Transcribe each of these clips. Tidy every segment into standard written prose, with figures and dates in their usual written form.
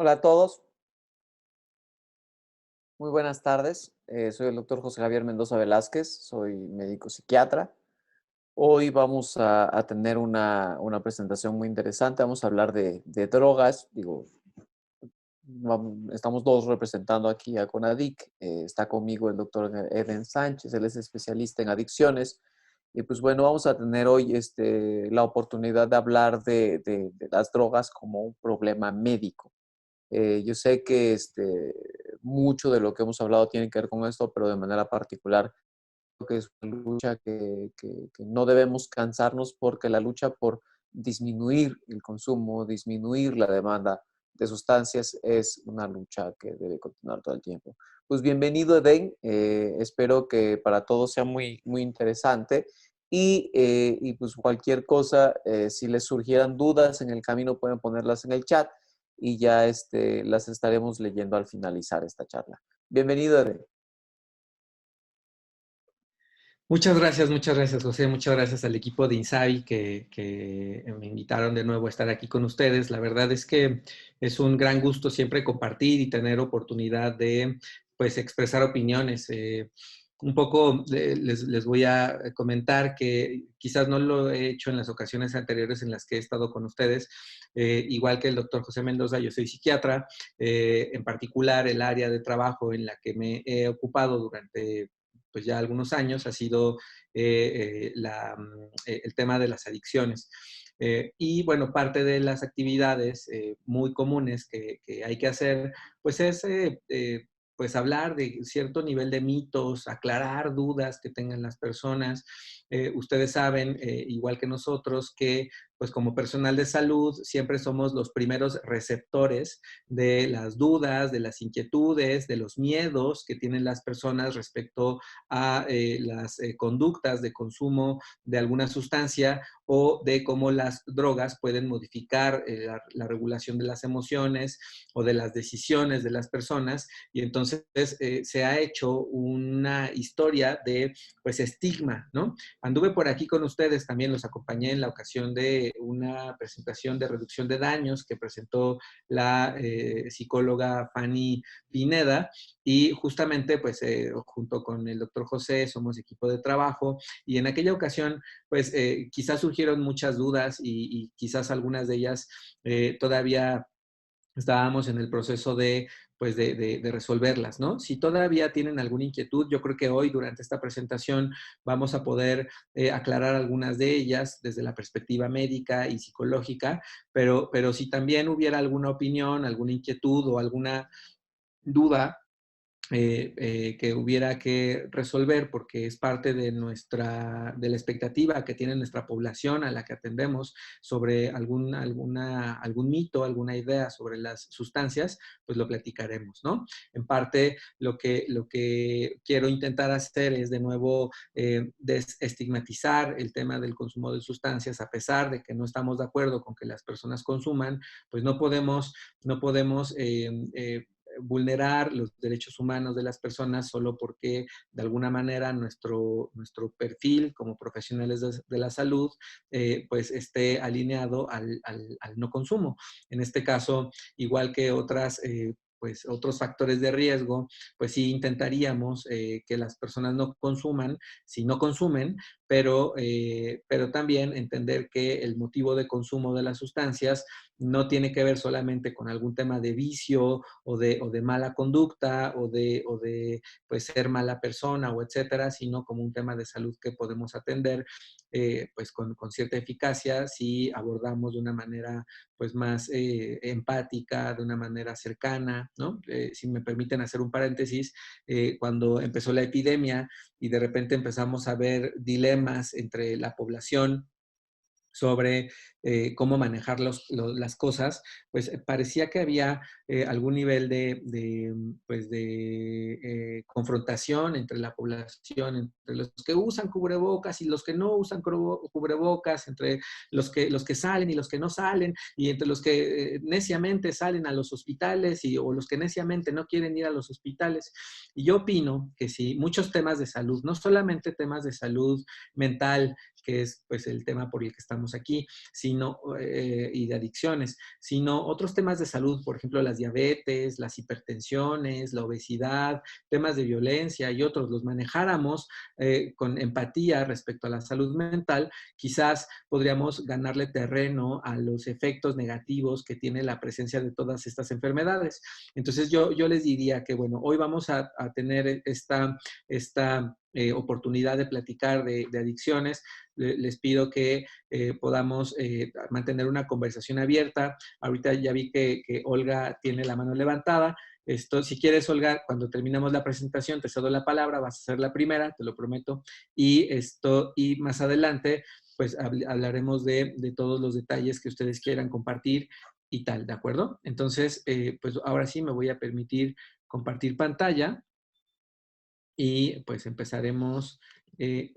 Hola a todos, muy buenas tardes. Soy el doctor José Javier Mendoza Velázquez, soy médico psiquiatra. Hoy vamos a tener una presentación muy interesante. Vamos a hablar de drogas. Digo, estamos dos representando aquí a CONADIC. Está conmigo el doctor Eden Sánchez, él es especialista en adicciones. Y pues bueno, vamos a tener hoy la oportunidad de hablar de las drogas como un problema médico. Yo sé que mucho de lo que hemos hablado tiene que ver con esto, pero de manera particular creo que es una lucha que no debemos cansarnos porque la lucha por disminuir el consumo, disminuir la demanda de sustancias es una lucha que debe continuar todo el tiempo. Pues bienvenido, Eden. Espero que para todos sea muy, muy interesante. Y pues cualquier cosa, si les surgieran dudas en el camino, pueden ponerlas en el chat y ya las estaremos leyendo al finalizar esta charla. Bienvenido, Eden. Muchas gracias, José. Muchas gracias al equipo de Insabi que me invitaron de nuevo a estar aquí con ustedes. La verdad es que es un gran gusto siempre compartir y tener oportunidad de, pues, expresar opiniones. Un poco les voy a comentar que quizás no lo he hecho en las ocasiones anteriores en las que he estado con ustedes. Igual que el doctor José Mendoza, yo soy psiquiatra. En particular, el área de trabajo en la que me he ocupado durante pues ya algunos años ha sido el tema de las adicciones. Y bueno, parte de las actividades muy comunes que hay que hacer, pues es pues hablar de cierto nivel de mitos, aclarar dudas que tengan las personas. Ustedes saben, igual que nosotros, que pues como personal de salud siempre somos los primeros receptores de las dudas, de las inquietudes, de los miedos que tienen las personas respecto a las conductas de consumo de alguna sustancia o de cómo las drogas pueden modificar la regulación de las emociones o de las decisiones de las personas. Y entonces se ha hecho una historia de pues estigma, ¿no? Anduve por aquí con ustedes, también los acompañé en la ocasión de una presentación de reducción de daños que presentó la psicóloga Fanny Pineda, y justamente, pues, junto con el doctor José, somos equipo de trabajo, y en aquella ocasión, pues, quizás surgieron muchas dudas y quizás algunas de ellas todavía estábamos en el proceso de, pues, de resolverlas, ¿no? Si todavía tienen alguna inquietud, yo creo que hoy, durante esta presentación, vamos a poder aclarar algunas de ellas desde la perspectiva médica y psicológica, pero si también hubiera alguna opinión, alguna inquietud o alguna duda que hubiera que resolver porque es parte de de la expectativa que tiene nuestra población a la que atendemos sobre algún mito, alguna idea sobre las sustancias, pues lo platicaremos, ¿no? En parte, lo que quiero intentar hacer es de nuevo desestigmatizar el tema del consumo de sustancias, a pesar de que no estamos de acuerdo con que las personas consuman, pues no podemos vulnerar los derechos humanos de las personas solo porque de alguna manera nuestro perfil como profesionales de la salud pues esté alineado al no consumo. En este caso, igual que pues otros factores de riesgo, pues sí intentaríamos que las personas no consuman, si no consumen, pero también entender que el motivo de consumo de las sustancias no tiene que ver solamente con algún tema de vicio o de mala conducta o de pues, ser mala persona o etcétera, sino como un tema de salud que podemos atender pues con cierta eficacia si abordamos de una manera pues más empática, de una manera cercana, ¿no? Si me permiten hacer un paréntesis, cuando empezó la epidemia y de repente empezamos a ver dilemas entre la población sobre cómo manejar las cosas, pues parecía que había algún nivel pues de confrontación entre la población, entre los que usan cubrebocas y los que no usan cubrebocas, entre los que salen y los que no salen, y entre los que neciamente salen a los hospitales o los que neciamente no quieren ir a los hospitales. Y yo opino que si muchos temas de salud, no solamente temas de salud mental, que es pues el tema por el que estamos aquí, sino, y de adicciones, sino otros temas de salud, por ejemplo, las diabetes, las hipertensiones, la obesidad, temas de violencia y otros, los manejáramos con empatía respecto a la salud mental, quizás podríamos ganarle terreno a los efectos negativos que tiene la presencia de todas estas enfermedades. Entonces yo les diría que, bueno, hoy vamos a tener esta oportunidad de platicar de adicciones. Les pido que podamos mantener una conversación abierta. Ahorita ya vi que Olga tiene la mano levantada. Si quieres, Olga, cuando terminemos la presentación, te cedo la palabra, vas a ser la primera, te lo prometo. Y más adelante, pues hablaremos de todos los detalles que ustedes quieran compartir y tal, ¿de acuerdo? Entonces, pues ahora sí me voy a permitir compartir pantalla y pues empezaremos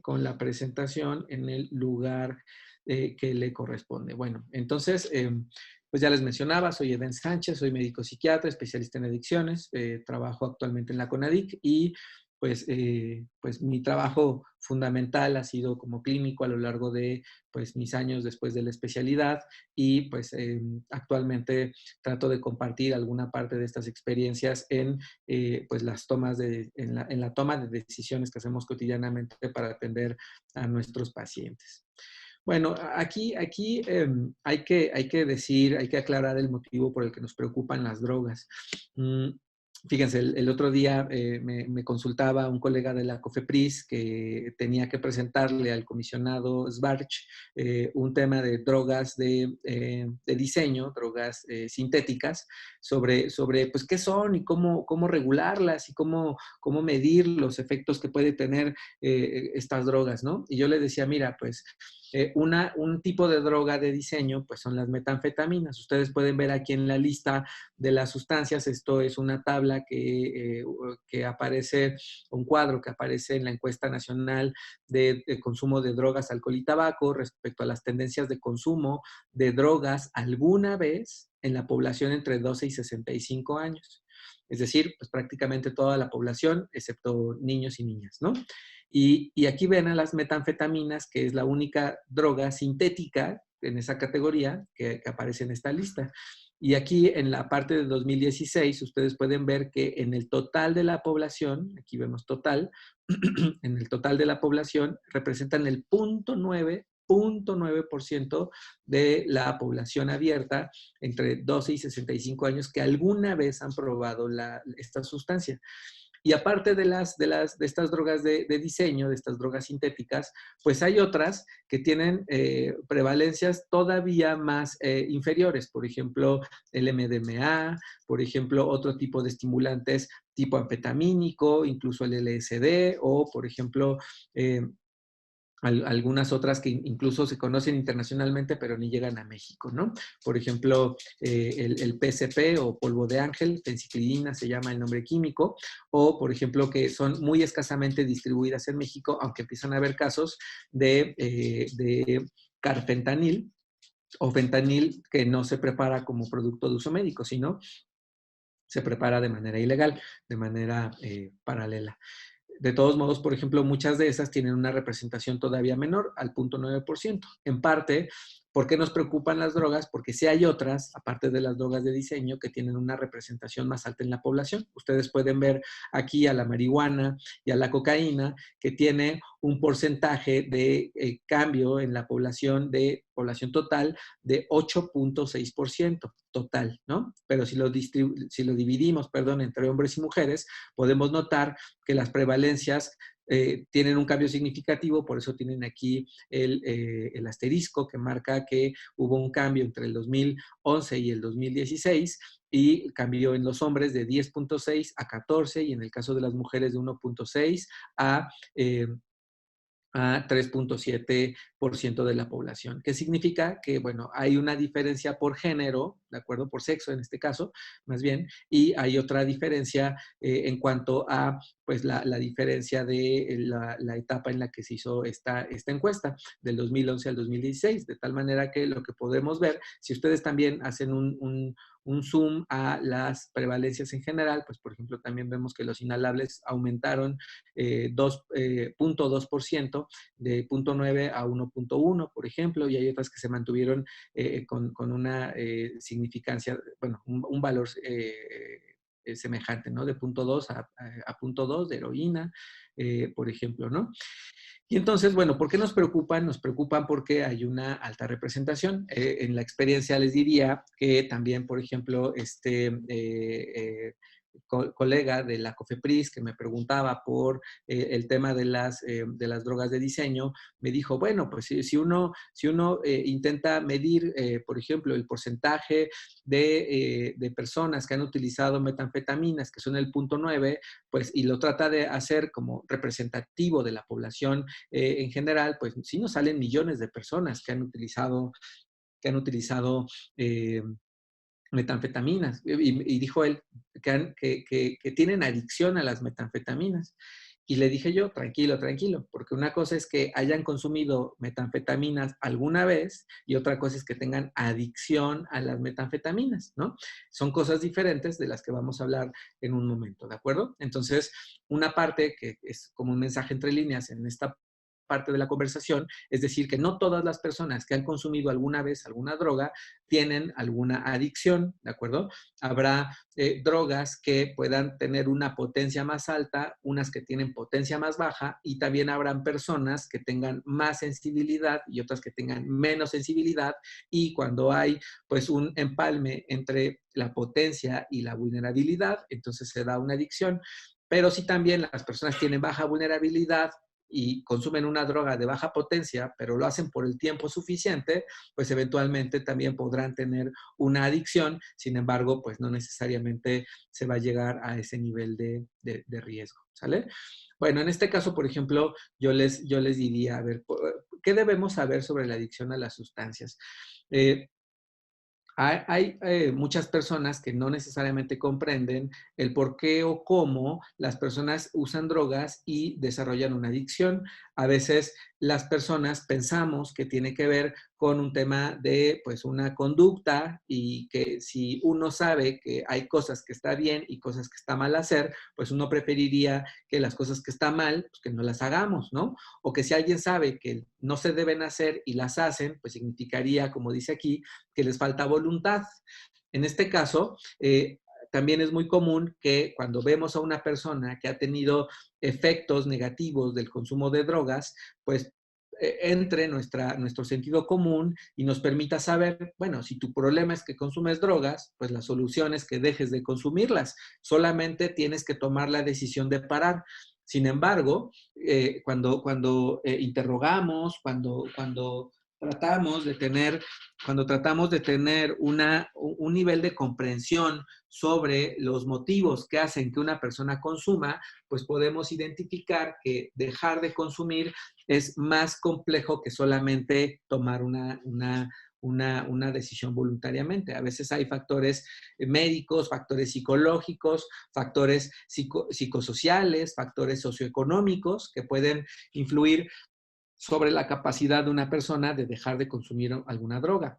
con la presentación en el lugar que le corresponde. Bueno, entonces, pues ya les mencionaba, soy Eden Sánchez, soy médico psiquiatra, especialista en adicciones, trabajo actualmente en la CONADIC y pues mi trabajo fundamental ha sido como clínico a lo largo de pues mis años después de la especialidad y pues actualmente trato de compartir alguna parte de estas experiencias en pues las tomas en la toma de decisiones que hacemos cotidianamente para atender a nuestros pacientes. Bueno, aquí hay que decir, hay que aclarar el motivo por el que nos preocupan las drogas. Fíjense, el otro día me consultaba un colega de la COFEPRIS que tenía que presentarle al comisionado Sbarch un tema de drogas de diseño, drogas sintéticas, sobre pues, qué son y cómo regularlas y cómo medir los efectos que puede tener estas drogas, ¿no? Y yo le decía, mira, pues un tipo de droga de diseño, pues son las metanfetaminas. Ustedes pueden ver aquí en la lista de las sustancias, esto es una tabla que aparece, un cuadro que aparece en la encuesta nacional de consumo de drogas, alcohol y tabaco respecto a las tendencias de consumo de drogas alguna vez en la población entre 12 y 65 años. Es decir, pues prácticamente toda la población, excepto niños y niñas, ¿no? Y aquí ven a las metanfetaminas, que es la única droga sintética en esa categoría que aparece en esta lista. Y aquí en la parte de 2016, ustedes pueden ver que en el total de la población, aquí vemos total, en el total de la población representan el 0.9% de la población abierta entre 12 y 65 años que alguna vez han probado esta sustancia. Y aparte de estas drogas de diseño, de estas drogas sintéticas, pues hay otras que tienen prevalencias todavía más inferiores. Por ejemplo, el MDMA, por ejemplo, otro tipo de estimulantes tipo anfetamínico, incluso el LSD, o por ejemplo, algunas otras que incluso se conocen internacionalmente, pero ni llegan a México, ¿no? Por ejemplo, el PCP o polvo de ángel, penicilina se llama el nombre químico, o por ejemplo que son muy escasamente distribuidas en México, aunque empiezan a haber casos de carfentanil o fentanil que no se prepara como producto de uso médico, sino se prepara de manera ilegal, de manera paralela. De todos modos, por ejemplo, muchas de esas tienen una representación todavía menor, al 0.9%. En parte, ¿por qué nos preocupan las drogas? Porque sí hay otras, aparte de las drogas de diseño, que tienen una representación más alta en la población. Ustedes pueden ver aquí a la marihuana y a la cocaína, que tiene un porcentaje de cambio en la población total de 8.6% total, ¿no? Pero si lo dividimos, entre hombres y mujeres, podemos notar que las prevalencias tienen un cambio significativo, por eso tienen aquí el asterisco que marca que hubo un cambio entre el 2011 y el 2016 y cambió en los hombres de 10.6 a 14 y en el caso de las mujeres de 1.6 a 3.7% de la población. ¿Qué significa? Que, bueno, hay una diferencia por género, ¿de acuerdo? Por sexo en este caso, más bien, y hay otra diferencia en cuanto a, pues, la diferencia de la etapa en la que se hizo esta encuesta, del 2011 al 2016, de tal manera que lo que podemos ver, si ustedes también hacen un zoom a las prevalencias en general, pues por ejemplo también vemos que los inhalables aumentaron 0.2% de 0.9 a 1.1, por ejemplo, y hay otras que se mantuvieron con una significancia, bueno, un valor semejante, ¿no? De 0.2 a 0.2 de heroína, por ejemplo, ¿no? Y entonces, bueno, ¿por qué nos preocupan? Nos preocupan porque hay una alta representación. En la experiencia les diría que también, por ejemplo, colega de la COFEPRIS que me preguntaba por el tema de las drogas de diseño, me dijo, bueno, pues si uno intenta medir, por ejemplo, el porcentaje de personas que han utilizado metanfetaminas, que son el 0.9, pues, y lo trata de hacer como representativo de la población en general, pues sí nos salen millones de personas que han utilizado metanfetaminas. Y dijo él que tienen adicción a las metanfetaminas. Y le dije yo, tranquilo, tranquilo, porque una cosa es que hayan consumido metanfetaminas alguna vez y otra cosa es que tengan adicción a las metanfetaminas, ¿no? Son cosas diferentes de las que vamos a hablar en un momento, ¿de acuerdo? Entonces, una parte que es como un mensaje entre líneas en esta parte de la conversación, es decir, que no todas las personas que han consumido alguna vez alguna droga tienen alguna adicción, ¿de acuerdo? Habrá drogas que puedan tener una potencia más alta, unas que tienen potencia más baja, y también habrán personas que tengan más sensibilidad y otras que tengan menos sensibilidad, y cuando hay pues un empalme entre la potencia y la vulnerabilidad, entonces se da una adicción. Pero si también las personas tienen baja vulnerabilidad y consumen una droga de baja potencia, pero lo hacen por el tiempo suficiente, pues eventualmente también podrán tener una adicción. Sin embargo, pues no necesariamente se va a llegar a ese nivel de riesgo, ¿sale? Bueno, en este caso, por ejemplo, yo les diría, a ver, ¿qué debemos saber sobre la adicción a las sustancias? Hay muchas personas que no necesariamente comprenden el por qué o cómo las personas usan drogas y desarrollan una adicción. A veces las personas pensamos que tiene que ver con un tema de pues una conducta, y que si uno sabe que hay cosas que está bien y cosas que está mal hacer, pues uno preferiría que las cosas que está mal, pues que no las hagamos, ¿no? O que si alguien sabe que no se deben hacer y las hacen, pues significaría, como dice aquí, que les falta voluntad. En este caso, también es muy común que cuando vemos a una persona que ha tenido efectos negativos del consumo de drogas, pues entre nuestro sentido común y nos permita saber, bueno, si tu problema es que consumes drogas, pues la solución es que dejes de consumirlas. Solamente tienes que tomar la decisión de parar. Sin embargo, cuando interrogamos, cuando tratamos de tener cuando tratamos de tener un nivel de comprensión sobre los motivos que hacen que una persona consuma, pues podemos identificar que dejar de consumir es más complejo que solamente tomar una decisión voluntariamente. A veces hay factores médicos, factores psicológicos, factores psicosociales, factores socioeconómicos que pueden influir sobre la capacidad de una persona de dejar de consumir alguna droga.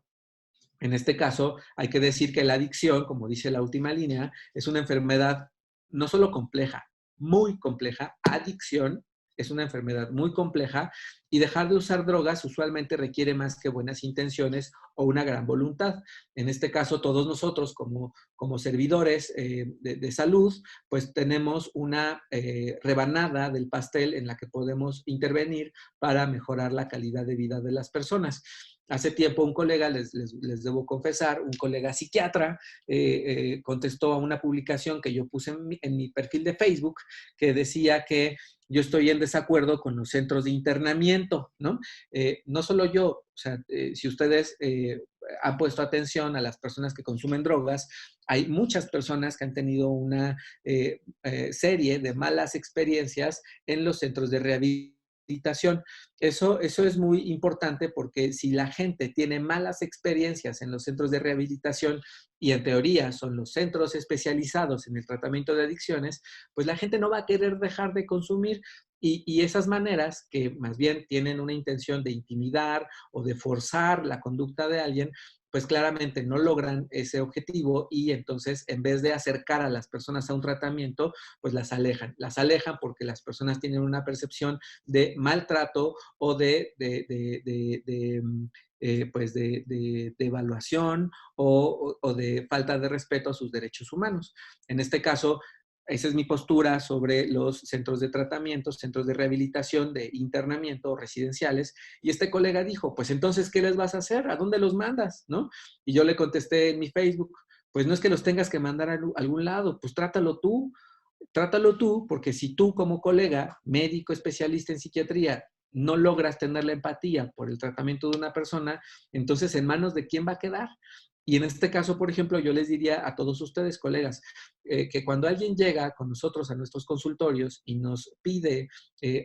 En este caso, hay que decir que la adicción, como dice la última línea, es una enfermedad no solo compleja, muy compleja. Adicción es una enfermedad muy compleja, y dejar de usar drogas usualmente requiere más que buenas intenciones o una gran voluntad. En este caso, todos nosotros como servidores de salud, pues tenemos una rebanada del pastel en la que podemos intervenir para mejorar la calidad de vida de las personas. Hace tiempo un colega, les debo confesar, un colega psiquiatra contestó a una publicación que yo puse en mi perfil de Facebook, que decía que yo estoy en desacuerdo con los centros de internamiento, ¿no? No solo yo, o sea, si ustedes han puesto atención a las personas que consumen drogas, hay muchas personas que han tenido una serie de malas experiencias en los centros de rehabilitación. Eso es muy importante, porque si la gente tiene malas experiencias en los centros de rehabilitación, y en teoría son los centros especializados en el tratamiento de adicciones, pues la gente no va a querer dejar de consumir. Y esas maneras, que más bien tienen una intención de intimidar o de forzar la conducta de alguien, pues claramente no logran ese objetivo y entonces en vez de acercar a las personas a un tratamiento, pues las alejan. Las alejan porque las personas tienen una percepción de maltrato o pues de evaluación o de falta de respeto a sus derechos humanos. En este caso, esa es mi postura sobre los centros de tratamiento, centros de rehabilitación, de internamiento o residenciales. Y este colega dijo, pues entonces, ¿qué les vas a hacer? ¿A dónde los mandas? ¿No? Y yo le contesté en mi Facebook, pues no es que los tengas que mandar a algún lado, pues trátalo tú, porque si tú como colega, médico especialista en psiquiatría, no logras tener la empatía por el tratamiento de una persona, entonces ¿en manos de quién va a quedar? Y en este caso, por ejemplo, yo les diría a todos ustedes, colegas, que cuando alguien llega con nosotros a nuestros consultorios y nos pide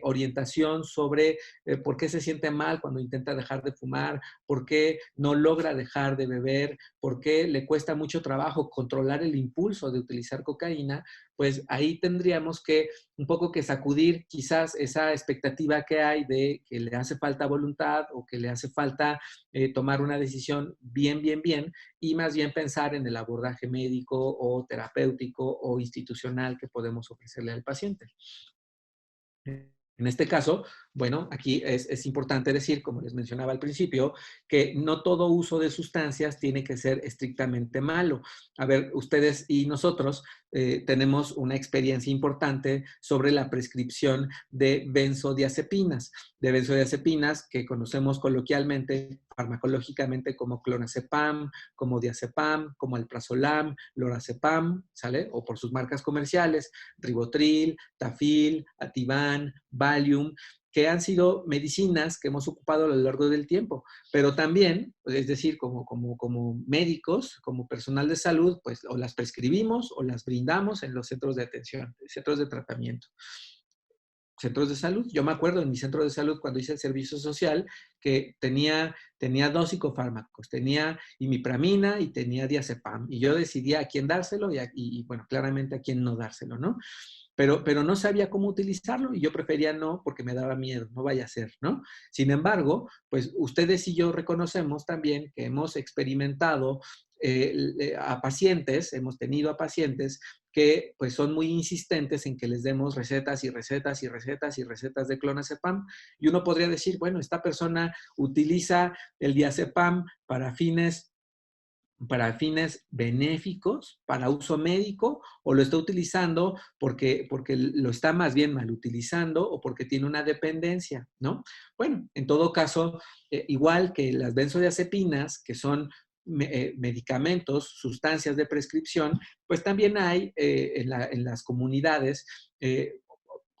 orientación sobre por qué se siente mal cuando intenta dejar de fumar, por qué no logra dejar de beber, por qué le cuesta mucho trabajo controlar el impulso de utilizar cocaína, pues ahí tendríamos que un poco que sacudir quizás esa expectativa que hay de que le hace falta voluntad o que le hace falta tomar una decisión bien, y más bien pensar en el abordaje médico o terapéutico o institucional que podemos ofrecerle al paciente. En este caso, bueno, aquí es importante decir, como les mencionaba al principio, que no todo uso de sustancias tiene que ser estrictamente malo. A ver, ustedes y nosotros tenemos una experiencia importante sobre la prescripción de benzodiazepinas que conocemos coloquialmente, farmacológicamente como clonazepam, como diazepam, como alprazolam, lorazepam, ¿sale? O por sus marcas comerciales, Rivotril, Tafil, Ativan, Valium, que han sido medicinas que hemos ocupado a lo largo del tiempo, pero también, es decir, como médicos, como personal de salud, pues o las prescribimos o las brindamos en los centros de atención, centros de tratamiento. Centros de salud. Yo me acuerdo en mi centro de salud cuando hice el servicio social que tenía 2 psicofármacos, tenía imipramina y tenía diazepam, y yo decidía a quién dárselo y bueno, claramente a quién no dárselo, ¿no? Pero no sabía cómo utilizarlo y yo prefería no porque me daba miedo, no vaya a ser, ¿no? Sin embargo, pues ustedes y yo reconocemos también que hemos experimentado a pacientes, hemos tenido a pacientes que pues son muy insistentes en que les demos recetas y recetas y recetas y recetas de clonazepam. Y uno podría decir, bueno, esta persona utiliza el diazepam para fines benéficos, para uso médico, o lo está utilizando porque lo está más bien mal utilizando o porque tiene una dependencia, ¿no? Bueno, en todo caso, igual que las benzodiazepinas, que son medicamentos, sustancias de prescripción, pues también hay en las comunidades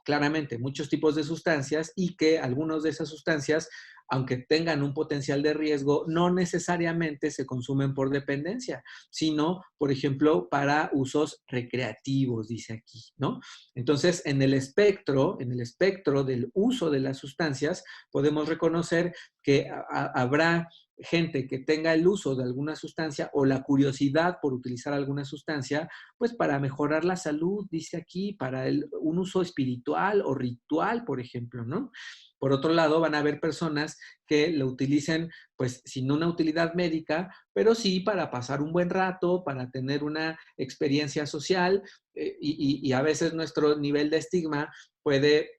claramente muchos tipos de sustancias y que algunas de esas sustancias, aunque tengan un potencial de riesgo, no necesariamente se consumen por dependencia, sino, por ejemplo, para usos recreativos, dice aquí, ¿no? Entonces, en el espectro del uso de las sustancias, podemos reconocer que habrá gente que tenga el uso de alguna sustancia o la curiosidad por utilizar alguna sustancia, pues para mejorar la salud, dice aquí, para un uso espiritual o ritual, por ejemplo, ¿no? Por otro lado, van a haber personas que lo utilicen, pues, sin una utilidad médica, pero sí para pasar un buen rato, para tener una experiencia social, y a veces nuestro nivel de estigma puede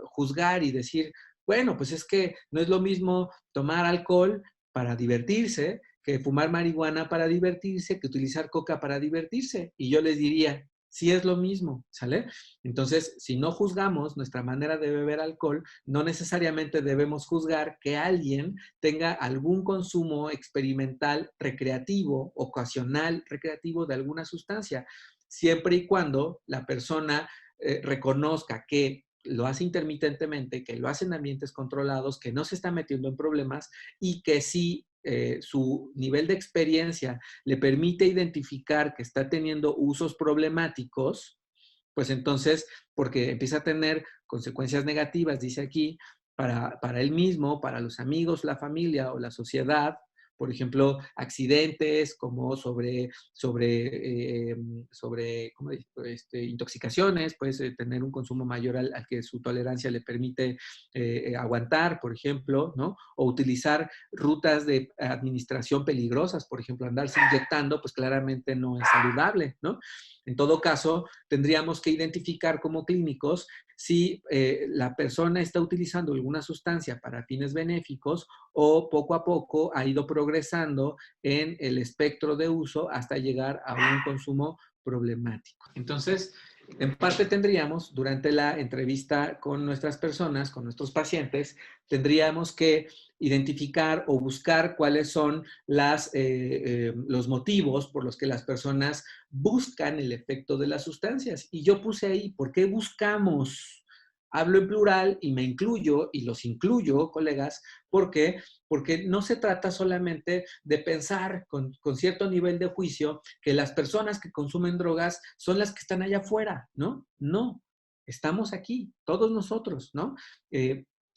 juzgar y decir, bueno, pues es que no es lo mismo tomar alcohol para divertirse que fumar marihuana para divertirse, que utilizar coca para divertirse. Y yo les diría, sí es lo mismo, ¿sale? Entonces, si no juzgamos nuestra manera de beber alcohol, no necesariamente debemos juzgar que alguien tenga algún consumo experimental recreativo, ocasional recreativo de alguna sustancia, siempre y cuando la persona reconozca que lo hace intermitentemente, que lo hace en ambientes controlados, que no se está metiendo en problemas y que sí su nivel de experiencia le permite identificar que está teniendo usos problemáticos, pues entonces, porque empieza a tener consecuencias negativas, dice aquí, para él mismo, para los amigos, la familia o la sociedad, por ejemplo, accidentes, como ¿cómo intoxicaciones, puedes tener un consumo mayor al que su tolerancia le permite aguantar, por ejemplo, ¿no? O utilizar rutas de administración peligrosas, por ejemplo, andarse inyectando, pues claramente no es saludable, ¿no? En todo caso, tendríamos que identificar como clínicos si la persona está utilizando alguna sustancia para fines benéficos o poco a poco ha ido progresando en el espectro de uso hasta llegar a un consumo problemático. Entonces, en parte tendríamos, durante la entrevista con nuestras personas, con nuestros pacientes, tendríamos que identificar o buscar cuáles son los motivos por los que las personas buscan el efecto de las sustancias. Y yo puse ahí, ¿por qué buscamos? Hablo en plural y me incluyo y los incluyo, colegas, porque porque no se trata solamente de pensar con cierto nivel de juicio que las personas que consumen drogas son las que están allá afuera, ¿no? No, estamos aquí, todos nosotros, ¿no?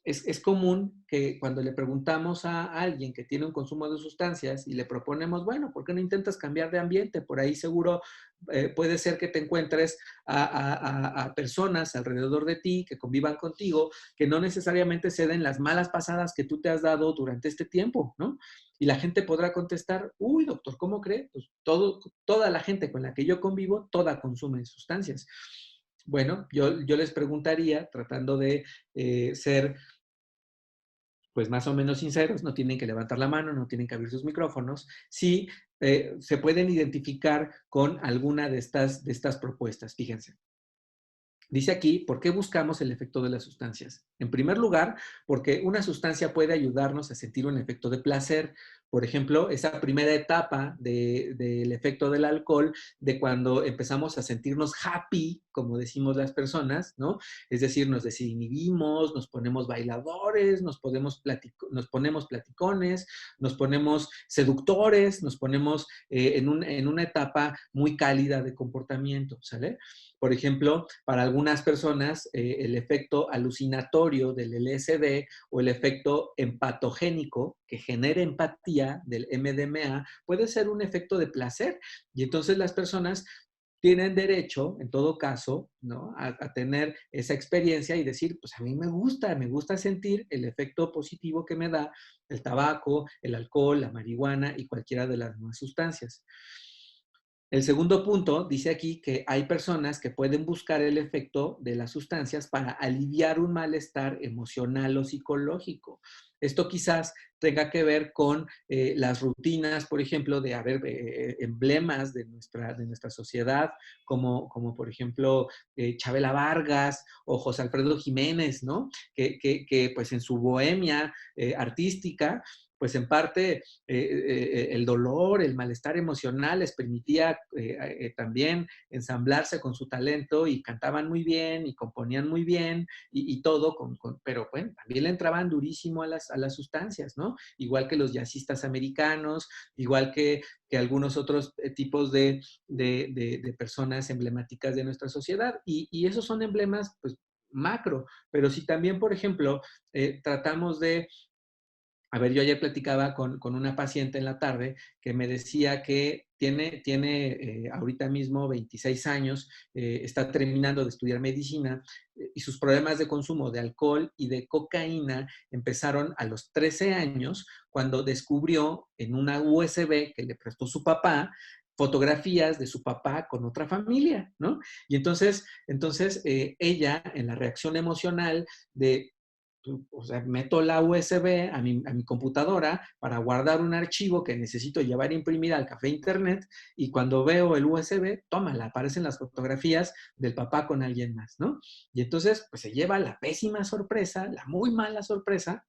Es común que cuando le preguntamos a alguien que tiene un consumo de sustancias y le proponemos, bueno, ¿por qué no intentas cambiar de ambiente? Por ahí seguro puede ser que te encuentres a personas alrededor de ti que convivan contigo, que no necesariamente se den las malas pasadas que tú te has dado durante este tiempo, ¿no? Y la gente podrá contestar, uy, doctor, ¿cómo cree? Pues toda la gente con la que yo convivo, toda consume sustancias. Bueno, yo les preguntaría, tratando de ser pues más o menos sinceros, no tienen que levantar la mano, no tienen que abrir sus micrófonos, si se pueden identificar con alguna de estas propuestas. Fíjense. Dice aquí, ¿por qué buscamos el efecto de las sustancias? En primer lugar, porque una sustancia puede ayudarnos a sentir un efecto de placer. Por ejemplo, esa primera etapa del efecto del alcohol, de cuando empezamos a sentirnos happy, como decimos las personas, ¿no? Es decir, nos desinhibimos, nos ponemos bailadores, nos ponemos platicones, nos ponemos seductores, nos ponemos en una etapa muy cálida de comportamiento, ¿sale? Por ejemplo, para algunas personas, el efecto alucinatorio del LSD o el efecto empatogénico que genera empatía del MDMA puede ser un efecto de placer. Y entonces las personas tienen derecho, en todo caso, ¿no? a tener esa experiencia y decir, pues a mí me gusta sentir el efecto positivo que me da el tabaco, el alcohol, la marihuana y cualquiera de las demás sustancias. El segundo punto dice aquí que hay personas que pueden buscar el efecto de las sustancias para aliviar un malestar emocional o psicológico. Esto quizás tenga que ver con las rutinas, por ejemplo, de haber emblemas de nuestra sociedad, como por ejemplo Chabela Vargas o José Alfredo Jiménez, ¿no? Que pues en su bohemia artística pues en parte el dolor, el malestar emocional les permitía también ensamblarse con su talento y cantaban muy bien y componían muy bien y todo, pero bueno, también le entraban durísimo a las sustancias, ¿no? Igual que los jazzistas americanos, igual que algunos otros tipos de personas emblemáticas de nuestra sociedad. Y esos son emblemas, pues, macro, pero si también, por ejemplo, tratamos de a ver, yo ayer platicaba con una paciente en la tarde que me decía que tiene ahorita mismo 26 años, está terminando de estudiar medicina y sus problemas de consumo de alcohol y de cocaína empezaron a los 13 años cuando descubrió en una USB que le prestó su papá fotografías de su papá con otra familia, ¿no? Y entonces ella en la reacción emocional de o sea, meto la USB a mi computadora para guardar un archivo que necesito llevar a imprimir al café internet y cuando veo el USB, tómala, aparecen las fotografías del papá con alguien más, ¿no? Y entonces, pues se lleva la pésima sorpresa, la muy mala sorpresa,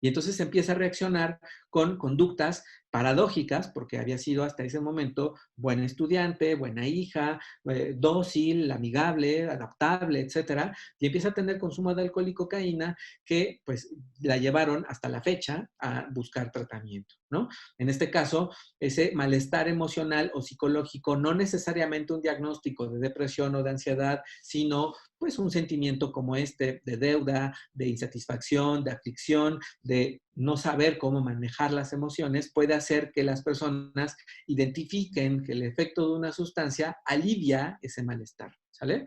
y entonces empieza a reaccionar con conductas paradójicas, porque había sido hasta ese momento buena estudiante, buena hija, dócil, amigable, adaptable, etcétera, y empieza a tener consumo de alcohol y cocaína que pues la llevaron hasta la fecha a buscar tratamiento, ¿no? En este caso, ese malestar emocional o psicológico, no necesariamente un diagnóstico de depresión o de ansiedad, sino pues un sentimiento como este de deuda, de insatisfacción, de aflicción, de no saber cómo manejar las emociones puede hacer que las personas identifiquen que el efecto de una sustancia alivia ese malestar, ¿sale?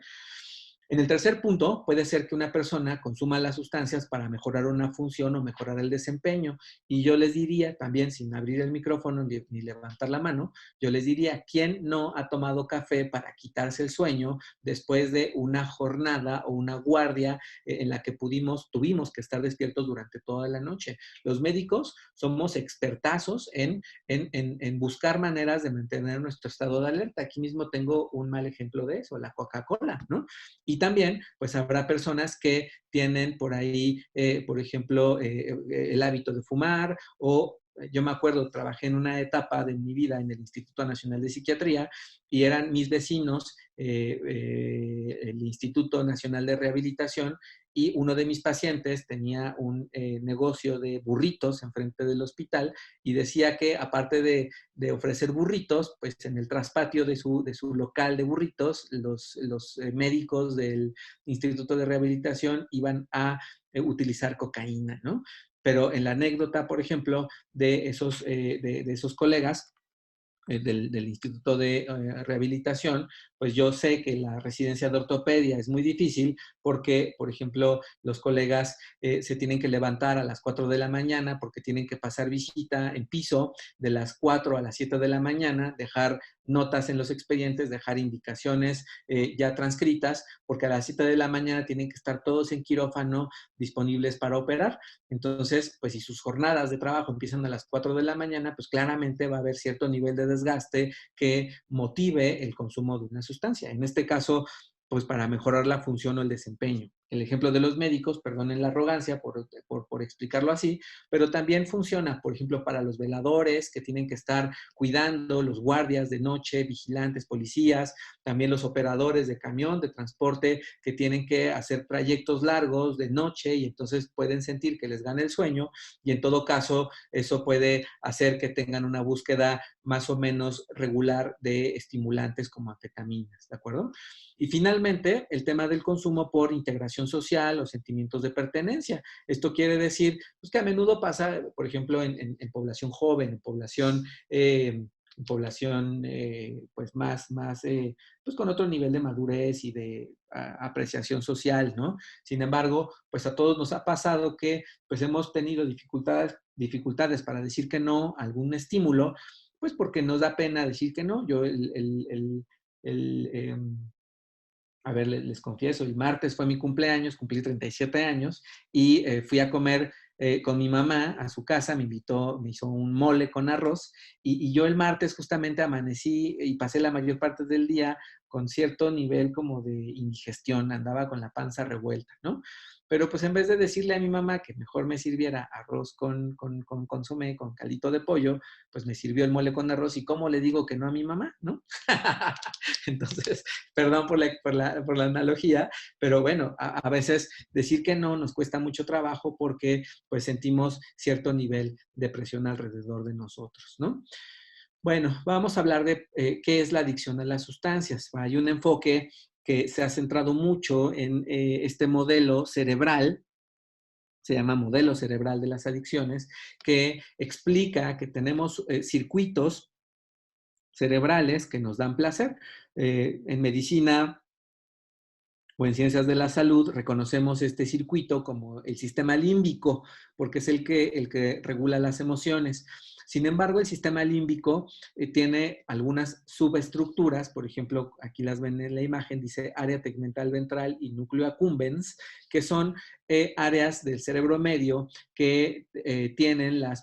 En el tercer punto, puede ser que una persona consuma las sustancias para mejorar una función o mejorar el desempeño. Y yo les diría también, sin abrir el micrófono ni levantar la mano, yo les diría, ¿quién no ha tomado café para quitarse el sueño después de una jornada o una guardia en la que tuvimos que estar despiertos durante toda la noche? Los médicos somos expertazos en buscar maneras de mantener nuestro estado de alerta. Aquí mismo tengo un mal ejemplo de eso, la Coca-Cola, ¿no? Y también, pues habrá personas que tienen por ahí, por ejemplo, el hábito de fumar o yo me acuerdo, trabajé en una etapa de mi vida en el Instituto Nacional de Psiquiatría y eran mis vecinos, el Instituto Nacional de Rehabilitación, y uno de mis pacientes tenía un negocio de burritos enfrente del hospital y decía que aparte de ofrecer burritos, pues en el traspatio de su local de burritos, los médicos del Instituto de Rehabilitación iban a utilizar cocaína, ¿no? Pero en la anécdota, por ejemplo, de esos colegas, del Instituto de Rehabilitación, pues yo sé que la residencia de ortopedia es muy difícil porque, por ejemplo, los colegas se tienen que levantar a las 4 de la mañana porque tienen que pasar visita en piso de las 4 a las 7 de la mañana, dejar notas en los expedientes, dejar indicaciones ya transcritas, porque a las 7 de la mañana tienen que estar todos en quirófano disponibles para operar. Entonces, pues si sus jornadas de trabajo empiezan a las 4 de la mañana, pues claramente va a haber cierto nivel de desgaste que motive el consumo de una sustancia. En este caso, pues para mejorar la función o el desempeño. El ejemplo de los médicos, perdonen la arrogancia por explicarlo así, pero también funciona, por ejemplo, para los veladores que tienen que estar cuidando, los guardias de noche, vigilantes, policías, también los operadores de camión, de transporte, que tienen que hacer trayectos largos de noche y entonces pueden sentir que les gana el sueño y en todo caso eso puede hacer que tengan una búsqueda más o menos regular de estimulantes como anfetaminas, ¿de acuerdo? Y finalmente, el tema del consumo por integración social o sentimientos de pertenencia. Esto quiere decir pues, que a menudo pasa, por ejemplo, en población joven, en población pues pues con otro nivel de madurez y de apreciación social, ¿no? Sin embargo, pues a todos nos ha pasado que pues hemos tenido dificultades para decir que no a algún estímulo, pues porque nos da pena decir que no. Yo el a ver, les confieso, el martes fue mi cumpleaños, cumplí 37 años y fui a comer con mi mamá a su casa, me invitó, me hizo un mole con arroz y yo el martes justamente amanecí y pasé la mayor parte del día con cierto nivel como de indigestión, andaba con la panza revuelta, ¿no? Pero pues en vez de decirle a mi mamá que mejor me sirviera arroz con consomé, con caldito de pollo, pues me sirvió el mole con arroz y ¿cómo le digo que no a mi mamá, no? Entonces, perdón por la analogía, pero bueno, a veces decir que no nos cuesta mucho trabajo porque pues sentimos cierto nivel de presión alrededor de nosotros, ¿no? Bueno, vamos a hablar de qué es la adicción a las sustancias. Hay un enfoque que se ha centrado mucho en este modelo cerebral, se llama modelo cerebral de las adicciones, que explica que tenemos circuitos cerebrales que nos dan placer. En medicina o en ciencias de la salud reconocemos este circuito como el sistema límbico, porque es el que regula las emociones. Sin embargo, el sistema límbico tiene algunas subestructuras, por ejemplo, aquí las ven en la imagen, dice área tegmental ventral y núcleo accumbens, que son áreas del cerebro medio que tienen la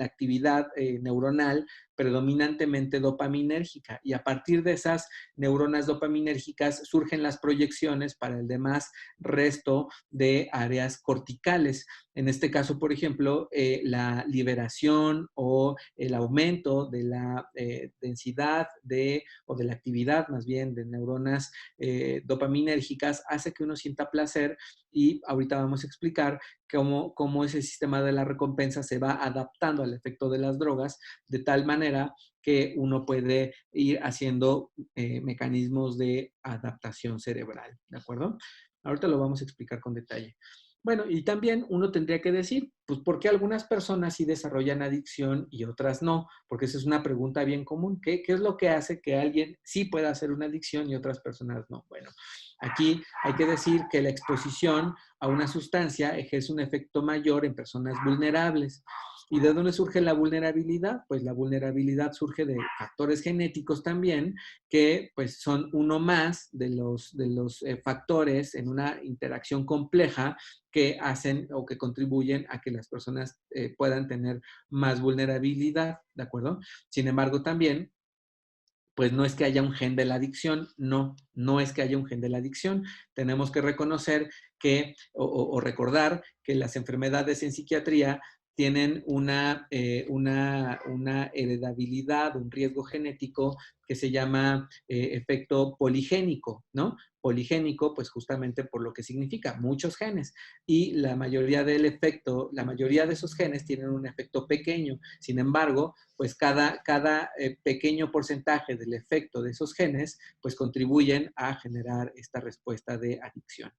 actividad neuronal predominantemente dopaminérgica y a partir de esas neuronas dopaminérgicas surgen las proyecciones para el demás resto de áreas corticales. En este caso, por ejemplo, la liberación o el aumento de la densidad o de la actividad más bien de neuronas dopaminérgicas hace que uno sienta placer y ahorita vamos a explicar cómo ese sistema de la recompensa se va adaptando al efecto de las drogas de tal manera que uno puede ir haciendo mecanismos de adaptación cerebral, ¿de acuerdo? Ahorita lo vamos a explicar con detalle. Bueno, y también uno tendría que decir, pues, ¿por qué algunas personas sí desarrollan adicción y otras no? Porque esa es una pregunta bien común. ¿Qué es lo que hace que alguien sí pueda hacer una adicción y otras personas no? Bueno, aquí hay que decir que la exposición a una sustancia ejerce un efecto mayor en personas vulnerables. ¿Y de dónde surge la vulnerabilidad? Pues la vulnerabilidad surge de factores genéticos también, que pues son uno más de los factores en una interacción compleja que hacen o que contribuyen a que las personas puedan tener más vulnerabilidad, ¿de acuerdo? Sin embargo, también pues no es que haya un gen de la adicción, no, no es que haya un gen de la adicción. Tenemos que reconocer que, o recordar que las enfermedades en psiquiatría tienen una heredabilidad, un riesgo genético que se llama efecto poligénico, ¿no? Poligénico, pues justamente por lo que significa muchos genes. Y la mayoría del efecto, la mayoría de esos genes tienen un efecto pequeño. Sin embargo, pues cada pequeño porcentaje del efecto de esos genes, pues contribuyen a generar esta respuesta de adicción.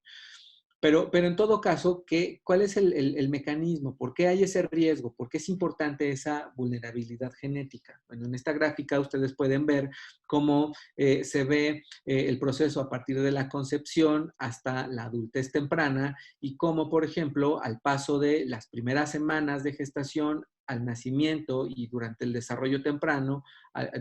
Pero en todo caso, ¿cuál es el mecanismo? ¿Por qué hay ese riesgo? ¿Por qué es importante esa vulnerabilidad genética? Bueno, en esta gráfica ustedes pueden ver cómo se ve el proceso a partir de la concepción hasta la adultez temprana y cómo, por ejemplo, al paso de las primeras semanas de gestación al nacimiento y durante el desarrollo temprano,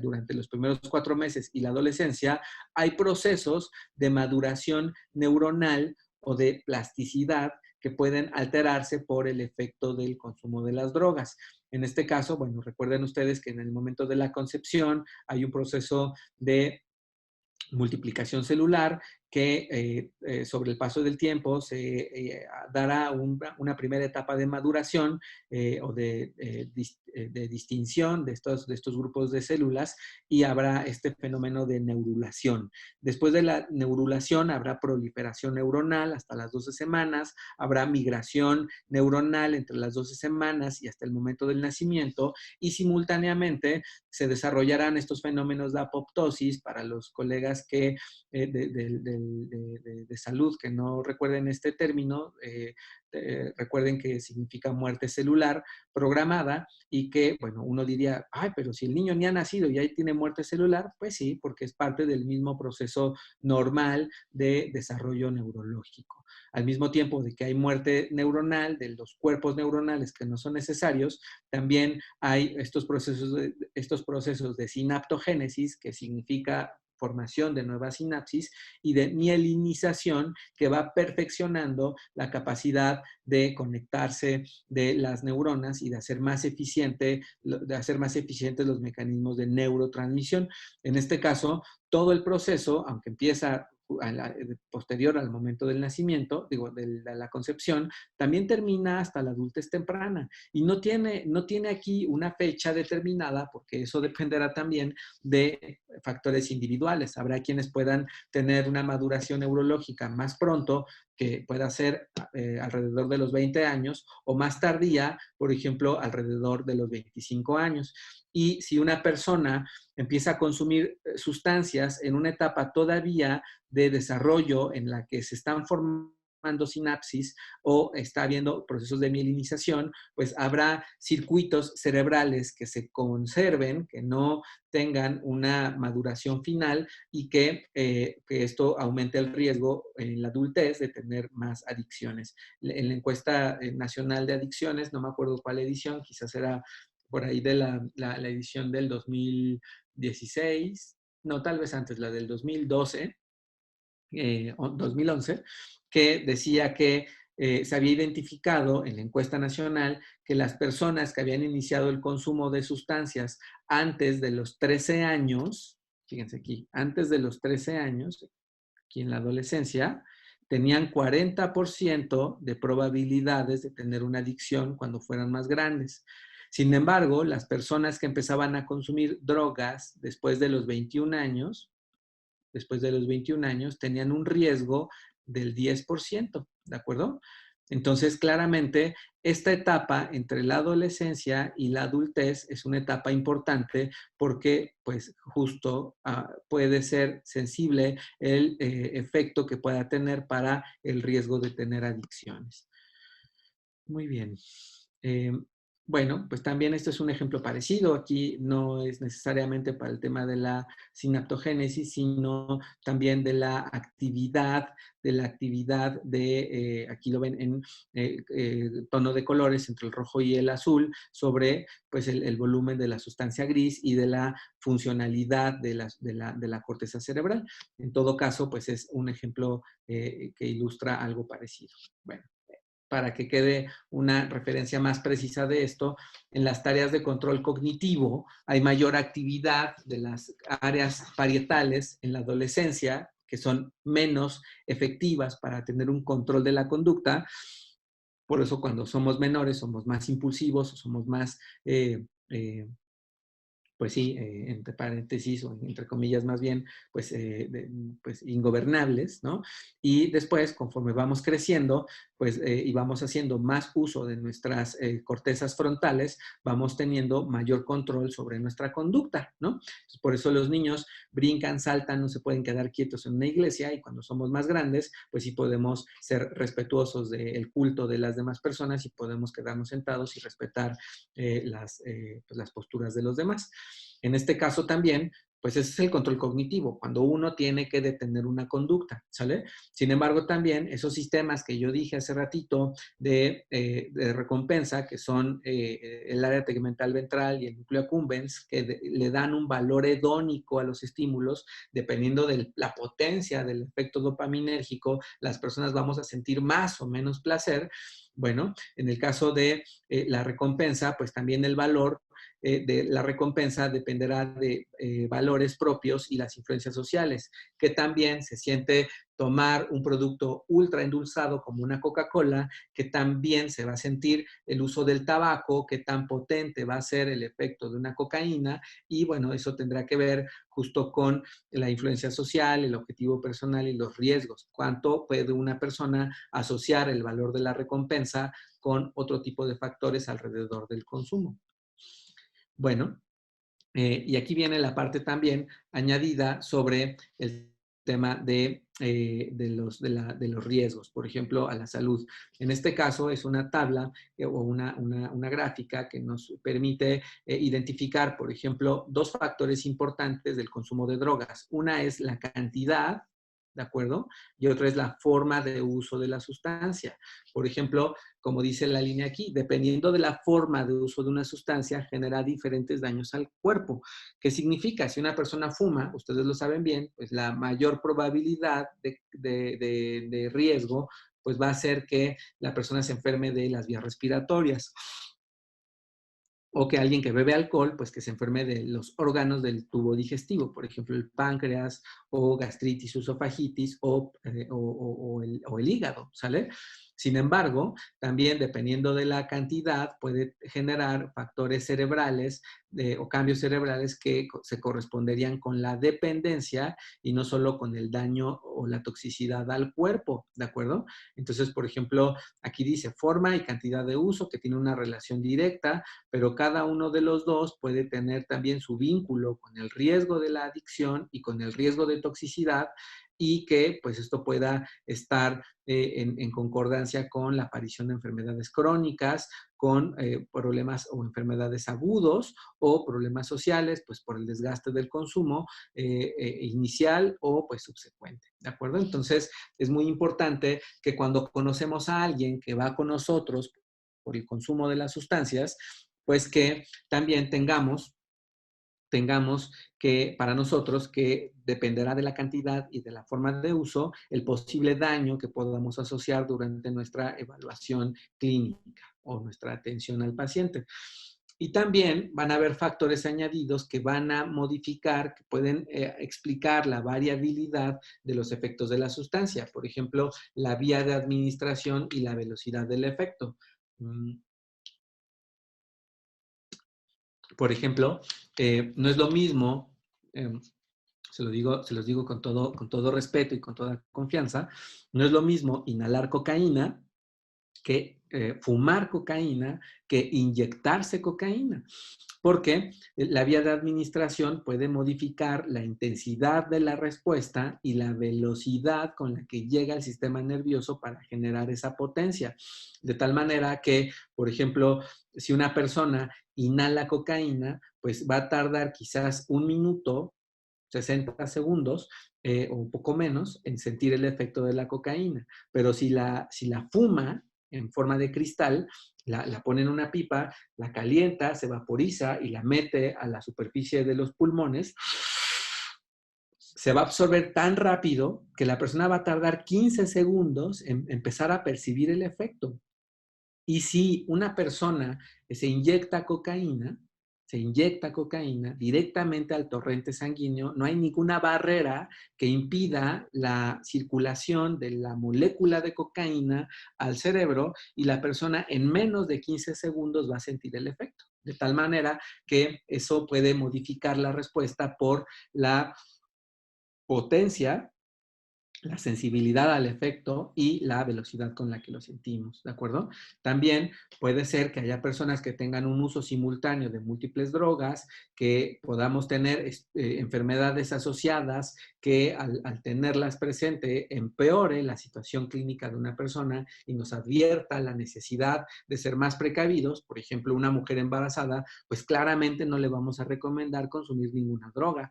durante los primeros 4 meses y la adolescencia, hay procesos de maduración neuronal o de plasticidad que pueden alterarse por el efecto del consumo de las drogas. En este caso, bueno, recuerden ustedes que en el momento de la concepción hay un proceso de multiplicación celular que sobre el paso del tiempo se dará una primera etapa de maduración o de distinción de estos grupos de células y habrá este fenómeno de neurulación. Después de la neurulación habrá proliferación neuronal hasta las 12 semanas, habrá migración neuronal entre las 12 semanas y hasta el momento del nacimiento y simultáneamente se desarrollarán estos fenómenos de apoptosis para los colegas que de salud que no recuerden este término, recuerden que significa muerte celular programada y que, bueno, uno diría, ay, pero si el niño ni ha nacido y ahí tiene muerte celular, pues sí, porque es parte del mismo proceso normal de desarrollo neurológico. Al mismo tiempo de que hay muerte neuronal de los cuerpos neuronales que no son necesarios, también hay estos procesos de sinaptogénesis, que significa formación de nuevas sinapsis, y de mielinización, que va perfeccionando la capacidad de conectarse de las neuronas y de hacer más eficientes los mecanismos de neurotransmisión. En este caso, todo el proceso, aunque empieza posterior al momento del nacimiento, digo, de la concepción, también termina hasta la adultez temprana. Y no tiene aquí una fecha determinada, porque eso dependerá también de factores individuales. Habrá quienes puedan tener una maduración neurológica más pronto, que pueda ser alrededor de los 20 años, o más tardía, por ejemplo, alrededor de los 25 años. Y si una persona empieza a consumir sustancias en una etapa todavía de desarrollo en la que se están formando sinapsis o está habiendo procesos de mielinización, pues habrá circuitos cerebrales que se conserven, que no tengan una maduración final y que esto aumente el riesgo en la adultez de tener más adicciones. En la encuesta nacional de adicciones, no me acuerdo cuál edición, quizás era por ahí de la edición del 2016, no, tal vez antes, la del 2012, 2011, que decía que se había identificado en la encuesta nacional que las personas que habían iniciado el consumo de sustancias antes de los 13 años, fíjense aquí, antes de los 13 años, aquí en la adolescencia, tenían 40% de probabilidades de tener una adicción cuando fueran más grandes. Sin embargo, las personas que empezaban a consumir drogas después de los 21 años, tenían un riesgo del 10%, ¿de acuerdo? Entonces, claramente, esta etapa entre la adolescencia y la adultez es una etapa importante porque, pues, justo puede ser sensible el efecto que pueda tener para el riesgo de tener adicciones. Muy bien. Eh, bueno, pues también este es un ejemplo parecido. Aquí no es necesariamente para el tema de la sinaptogénesis, sino también de la actividad de, aquí lo ven en tono de colores entre el rojo y el azul, sobre pues el volumen de la sustancia gris y de la funcionalidad de la corteza cerebral. En todo caso, pues es un ejemplo que ilustra algo parecido. Bueno, para que quede una referencia más precisa de esto, en las tareas de control cognitivo hay mayor actividad de las áreas parietales en la adolescencia, que son menos efectivas para tener un control de la conducta. Por eso cuando somos menores somos más impulsivos, somos más pues sí, entre paréntesis o entre comillas más bien, pues, pues ingobernables, ¿no? Y después, conforme vamos creciendo, pues, y vamos haciendo más uso de nuestras cortezas frontales, vamos teniendo mayor control sobre nuestra conducta, ¿no? Entonces, por eso los niños brincan, saltan, no se pueden quedar quietos en una iglesia y cuando somos más grandes, pues sí podemos ser respetuosos del culto de las demás personas y podemos quedarnos sentados y respetar pues las posturas de los demás. En este caso también, pues ese es el control cognitivo, cuando uno tiene que detener una conducta, ¿sale? Sin embargo, también esos sistemas que yo dije hace ratito de recompensa, que son el área tegmental ventral y el núcleo accumbens, que le dan un valor hedónico a los estímulos, dependiendo de la potencia del efecto dopaminérgico, las personas vamos a sentir más o menos placer. Bueno, en el caso de la recompensa, pues también el valor de la recompensa dependerá de valores propios y las influencias sociales, que también se siente tomar un producto ultra endulzado como una Coca-Cola, que también se va a sentir el uso del tabaco, que tan potente va a ser el efecto de una cocaína, y bueno, eso tendrá que ver justo con la influencia social, el objetivo personal y los riesgos. ¿Cuánto puede una persona asociar el valor de la recompensa con otro tipo de factores alrededor del consumo? Bueno, y aquí viene la parte también añadida sobre el tema de los riesgos, por ejemplo, a la salud. En este caso es una tabla o una gráfica que nos permite identificar, por ejemplo, dos factores importantes del consumo de drogas. Una es la cantidad, ¿de acuerdo? Y otra es la forma de uso de la sustancia. Por ejemplo, como dice la línea aquí, dependiendo de la forma de uso de una sustancia, genera diferentes daños al cuerpo. ¿Qué significa? Si una persona fuma, ustedes lo saben bien, pues la mayor probabilidad de riesgo pues va a ser que la persona se enferme de las vías respiratorias o que alguien que bebe alcohol, pues que se enferme de los órganos del tubo digestivo, por ejemplo, el páncreas o gastritis, esofagitis o el hígado, ¿sale? Sin embargo, también dependiendo de la cantidad, puede generar factores cerebrales o cambios cerebrales que se corresponderían con la dependencia y no solo con el daño o la toxicidad al cuerpo, ¿de acuerdo? Entonces, por ejemplo, aquí dice forma y cantidad de uso que tiene una relación directa, pero cada uno de los dos puede tener también su vínculo con el riesgo de la adicción y con el riesgo de toxicidad y que pues esto pueda estar en concordancia con la aparición de enfermedades crónicas, con problemas o enfermedades agudos o problemas sociales, pues por el desgaste del consumo inicial o pues subsecuente, ¿de acuerdo? Entonces es muy importante que cuando conocemos a alguien que va con nosotros por el consumo de las sustancias, pues que también tengamos que para nosotros que dependerá de la cantidad y de la forma de uso el posible daño que podamos asociar durante nuestra evaluación clínica o nuestra atención al paciente. Y también van a haber factores añadidos que van a modificar, que pueden explicar la variabilidad de los efectos de la sustancia. Por ejemplo, la vía de administración y la velocidad del efecto. Por ejemplo, no es lo mismo, se los digo con todo respeto y con toda confianza, no es lo mismo inhalar cocaína que fumar cocaína que inyectarse cocaína, porque la vía de administración puede modificar la intensidad de la respuesta y la velocidad con la que llega el sistema nervioso para generar esa potencia. De tal manera que, por ejemplo, si una persona inhala cocaína, pues va a tardar quizás 1 minuto, 60 segundos o un poco menos en sentir el efecto de la cocaína. Pero si la fuma en forma de cristal, la pone en una pipa, la calienta, se vaporiza y la mete a la superficie de los pulmones, se va a absorber tan rápido que la persona va a tardar 15 segundos en empezar a percibir el efecto. Y si una persona se inyecta cocaína directamente al torrente sanguíneo, no hay ninguna barrera que impida la circulación de la molécula de cocaína al cerebro y la persona en menos de 15 segundos va a sentir el efecto. De tal manera que eso puede modificar la respuesta por la potencia, la sensibilidad al efecto y la velocidad con la que lo sentimos, ¿de acuerdo? También puede ser que haya personas que tengan un uso simultáneo de múltiples drogas, que podamos tener enfermedades asociadas que al tenerlas presente empeore la situación clínica de una persona y nos advierta la necesidad de ser más precavidos. Por ejemplo, una mujer embarazada, pues claramente no le vamos a recomendar consumir ninguna droga.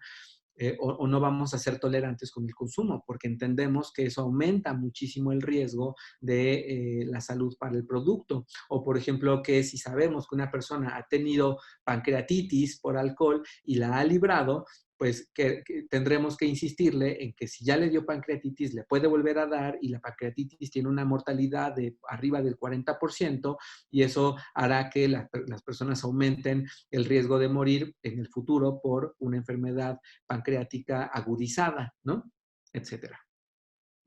O no vamos a ser tolerantes con el consumo, porque entendemos que eso aumenta muchísimo el riesgo de la salud para el producto. O, por ejemplo, que si sabemos que una persona ha tenido pancreatitis por alcohol y la ha librado, pues que tendremos que insistirle en que si ya le dio pancreatitis, le puede volver a dar, y la pancreatitis tiene una mortalidad de arriba del 40%, y eso hará que las personas aumenten el riesgo de morir en el futuro por una enfermedad pancreática agudizada, ¿no? Etcétera.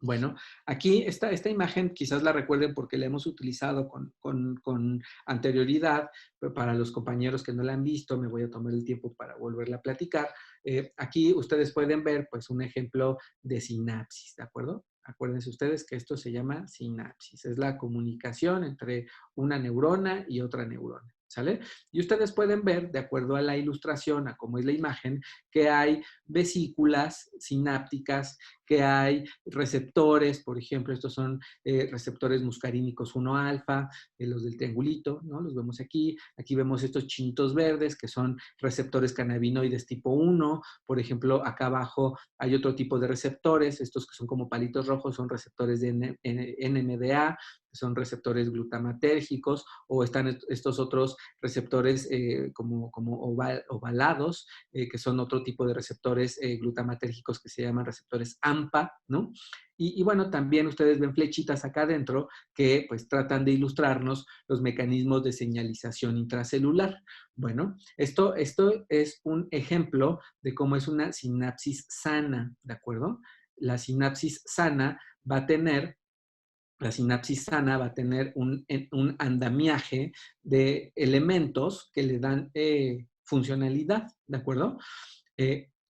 Bueno, aquí esta imagen quizás la recuerden porque la hemos utilizado con anterioridad, pero para los compañeros que no la han visto, me voy a tomar el tiempo para volverla a platicar. Aquí ustedes pueden ver pues un ejemplo de sinapsis, ¿de acuerdo? Acuérdense ustedes que esto se llama sinapsis, es la comunicación entre una neurona y otra neurona. ¿Sale? Y ustedes pueden ver, de acuerdo a la ilustración, a cómo es la imagen, que hay vesículas sinápticas, que hay receptores, por ejemplo, estos son receptores muscarínicos 1 alfa, los del triangulito, ¿no? Los vemos aquí. Aquí vemos estos chinitos verdes, que son receptores cannabinoides tipo 1. Por ejemplo, acá abajo hay otro tipo de receptores, estos que son como palitos rojos, son receptores de NMDA, que son receptores glutamatérgicos, o están estos otros receptores como ovalados, que son otro tipo de receptores glutamatérgicos que se llaman receptores AMPA, ¿no? Y bueno, también ustedes ven flechitas acá adentro que pues tratan de ilustrarnos los mecanismos de señalización intracelular. Bueno, esto es un ejemplo de cómo es una sinapsis sana, ¿de acuerdo? La sinapsis sana va a tener la sinapsis sana va a tener un andamiaje de elementos que le dan funcionalidad, ¿de acuerdo?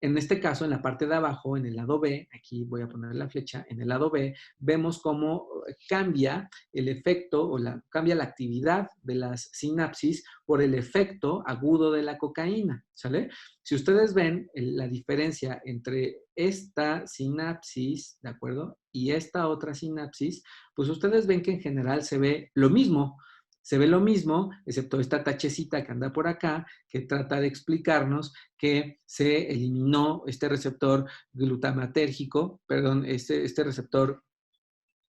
En este caso, en la parte de abajo, en el lado B, aquí voy a poner la flecha, en el lado B, vemos cómo cambia el efecto cambia la actividad de las sinapsis por el efecto agudo de la cocaína, ¿sale? Si ustedes ven la diferencia entre esta sinapsis, ¿de acuerdo? Y esta otra sinapsis, pues ustedes ven que en general se ve lo mismo. Se ve lo mismo, excepto esta tachecita que anda por acá, que trata de explicarnos que se eliminó este receptor glutamatérgico, perdón, este receptor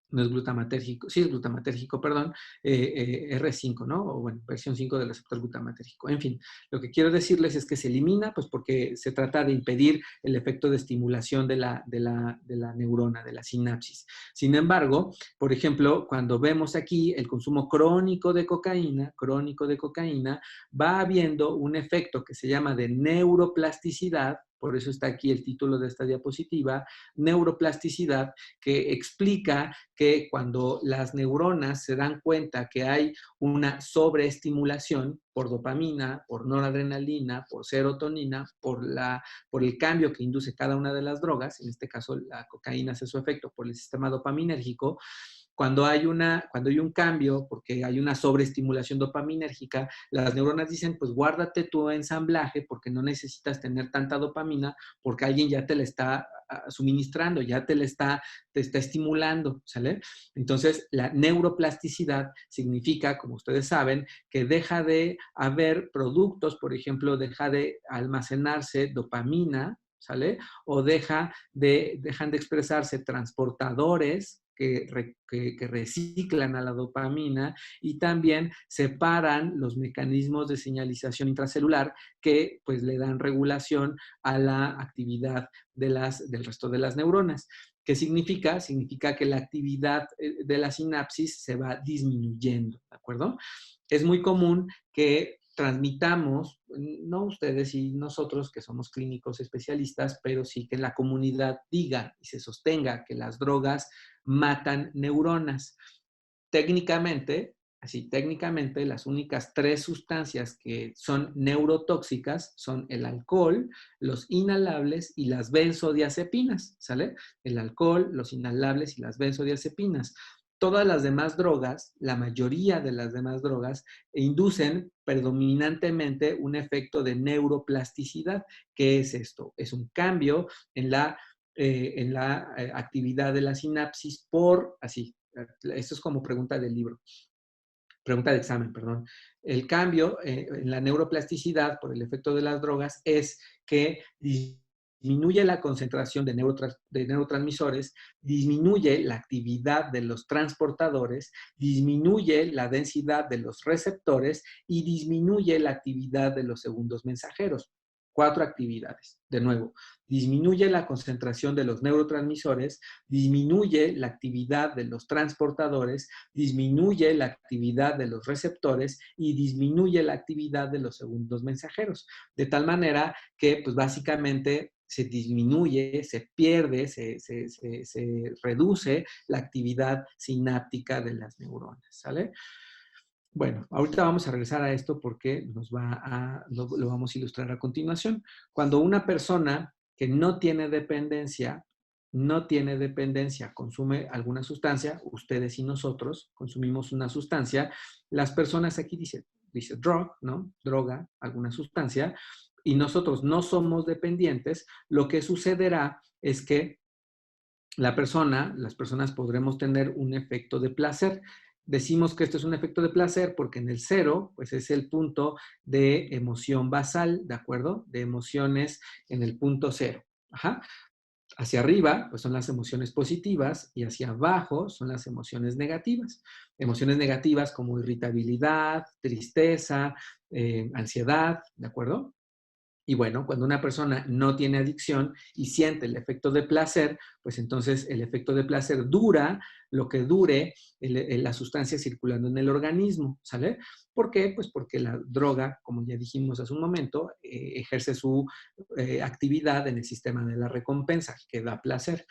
no es glutamatérgico, sí es glutamatérgico, perdón, R5, ¿no? O bueno, versión 5 del receptor glutamatérgico. En fin, lo que quiero decirles es que se elimina, pues porque se trata de impedir el efecto de estimulación de la neurona, de la sinapsis. Sin embargo, por ejemplo, cuando vemos aquí el consumo crónico de cocaína, va habiendo un efecto que se llama de neuroplasticidad, por eso está aquí el título de esta diapositiva, neuroplasticidad, que explica que cuando las neuronas se dan cuenta que hay una sobreestimulación por dopamina, por noradrenalina, por serotonina, por el cambio que induce cada una de las drogas, en este caso la cocaína hace su efecto por el sistema dopaminérgico, cuando hay un cambio, porque hay una sobreestimulación dopaminérgica, las neuronas dicen, pues guárdate tu ensamblaje porque no necesitas tener tanta dopamina porque alguien ya te la está suministrando, ya te está estimulando, ¿sale? Entonces, la neuroplasticidad significa, como ustedes saben, que deja de haber productos, por ejemplo, deja de almacenarse dopamina, ¿sale? O dejan de expresarse transportadores que reciclan a la dopamina y también separan los mecanismos de señalización intracelular que pues le dan regulación a la actividad del resto de las neuronas. ¿Qué significa? Significa que la actividad de la sinapsis se va disminuyendo, ¿de acuerdo? Es muy común que transmitamos, no ustedes y nosotros que somos clínicos especialistas, pero sí que la comunidad diga y se sostenga que las drogas matan neuronas. Técnicamente, técnicamente, las únicas 3 sustancias que son neurotóxicas son el alcohol, los inhalables y las benzodiazepinas, ¿sale? El alcohol, los inhalables y las benzodiazepinas. Todas las demás drogas, la mayoría de las demás drogas, inducen predominantemente un efecto de neuroplasticidad. ¿Qué es esto? Es un cambio en la actividad de la sinapsis esto es como pregunta del libro, pregunta de examen, perdón. El cambio en la neuroplasticidad por el efecto de las drogas es que disminuye la concentración de neurotransmisores, disminuye la actividad de los transportadores, disminuye la densidad de los receptores y disminuye la actividad de los segundos mensajeros. 4 actividades. De nuevo, disminuye la concentración de los neurotransmisores, disminuye la actividad de los transportadores, disminuye la actividad de los receptores y disminuye la actividad de los segundos mensajeros. De tal manera que, pues básicamente, se disminuye, se pierde, se reduce la actividad sináptica de las neuronas, ¿sale? Bueno, ahorita vamos a regresar a esto porque lo vamos a ilustrar a continuación. Cuando una persona que no tiene dependencia, consume alguna sustancia, ustedes y nosotros consumimos una sustancia, las personas aquí dice drug, ¿no? Droga, alguna sustancia, y nosotros no somos dependientes, lo que sucederá es que las personas podremos tener un efecto de placer. Decimos que esto es un efecto de placer porque en el 0, pues es el punto de emoción basal, ¿de acuerdo? De emociones en el punto 0. Ajá. Hacia arriba, pues son las emociones positivas y hacia abajo son las emociones negativas. Emociones negativas como irritabilidad, tristeza, ansiedad, ¿de acuerdo? Y bueno, cuando una persona no tiene adicción y siente el efecto de placer, pues entonces el efecto de placer dura lo que dure la sustancia circulando en el organismo, ¿sale? ¿Por qué? Pues porque la droga, como ya dijimos hace un momento, ejerce su actividad en el sistema de la recompensa, que da placer.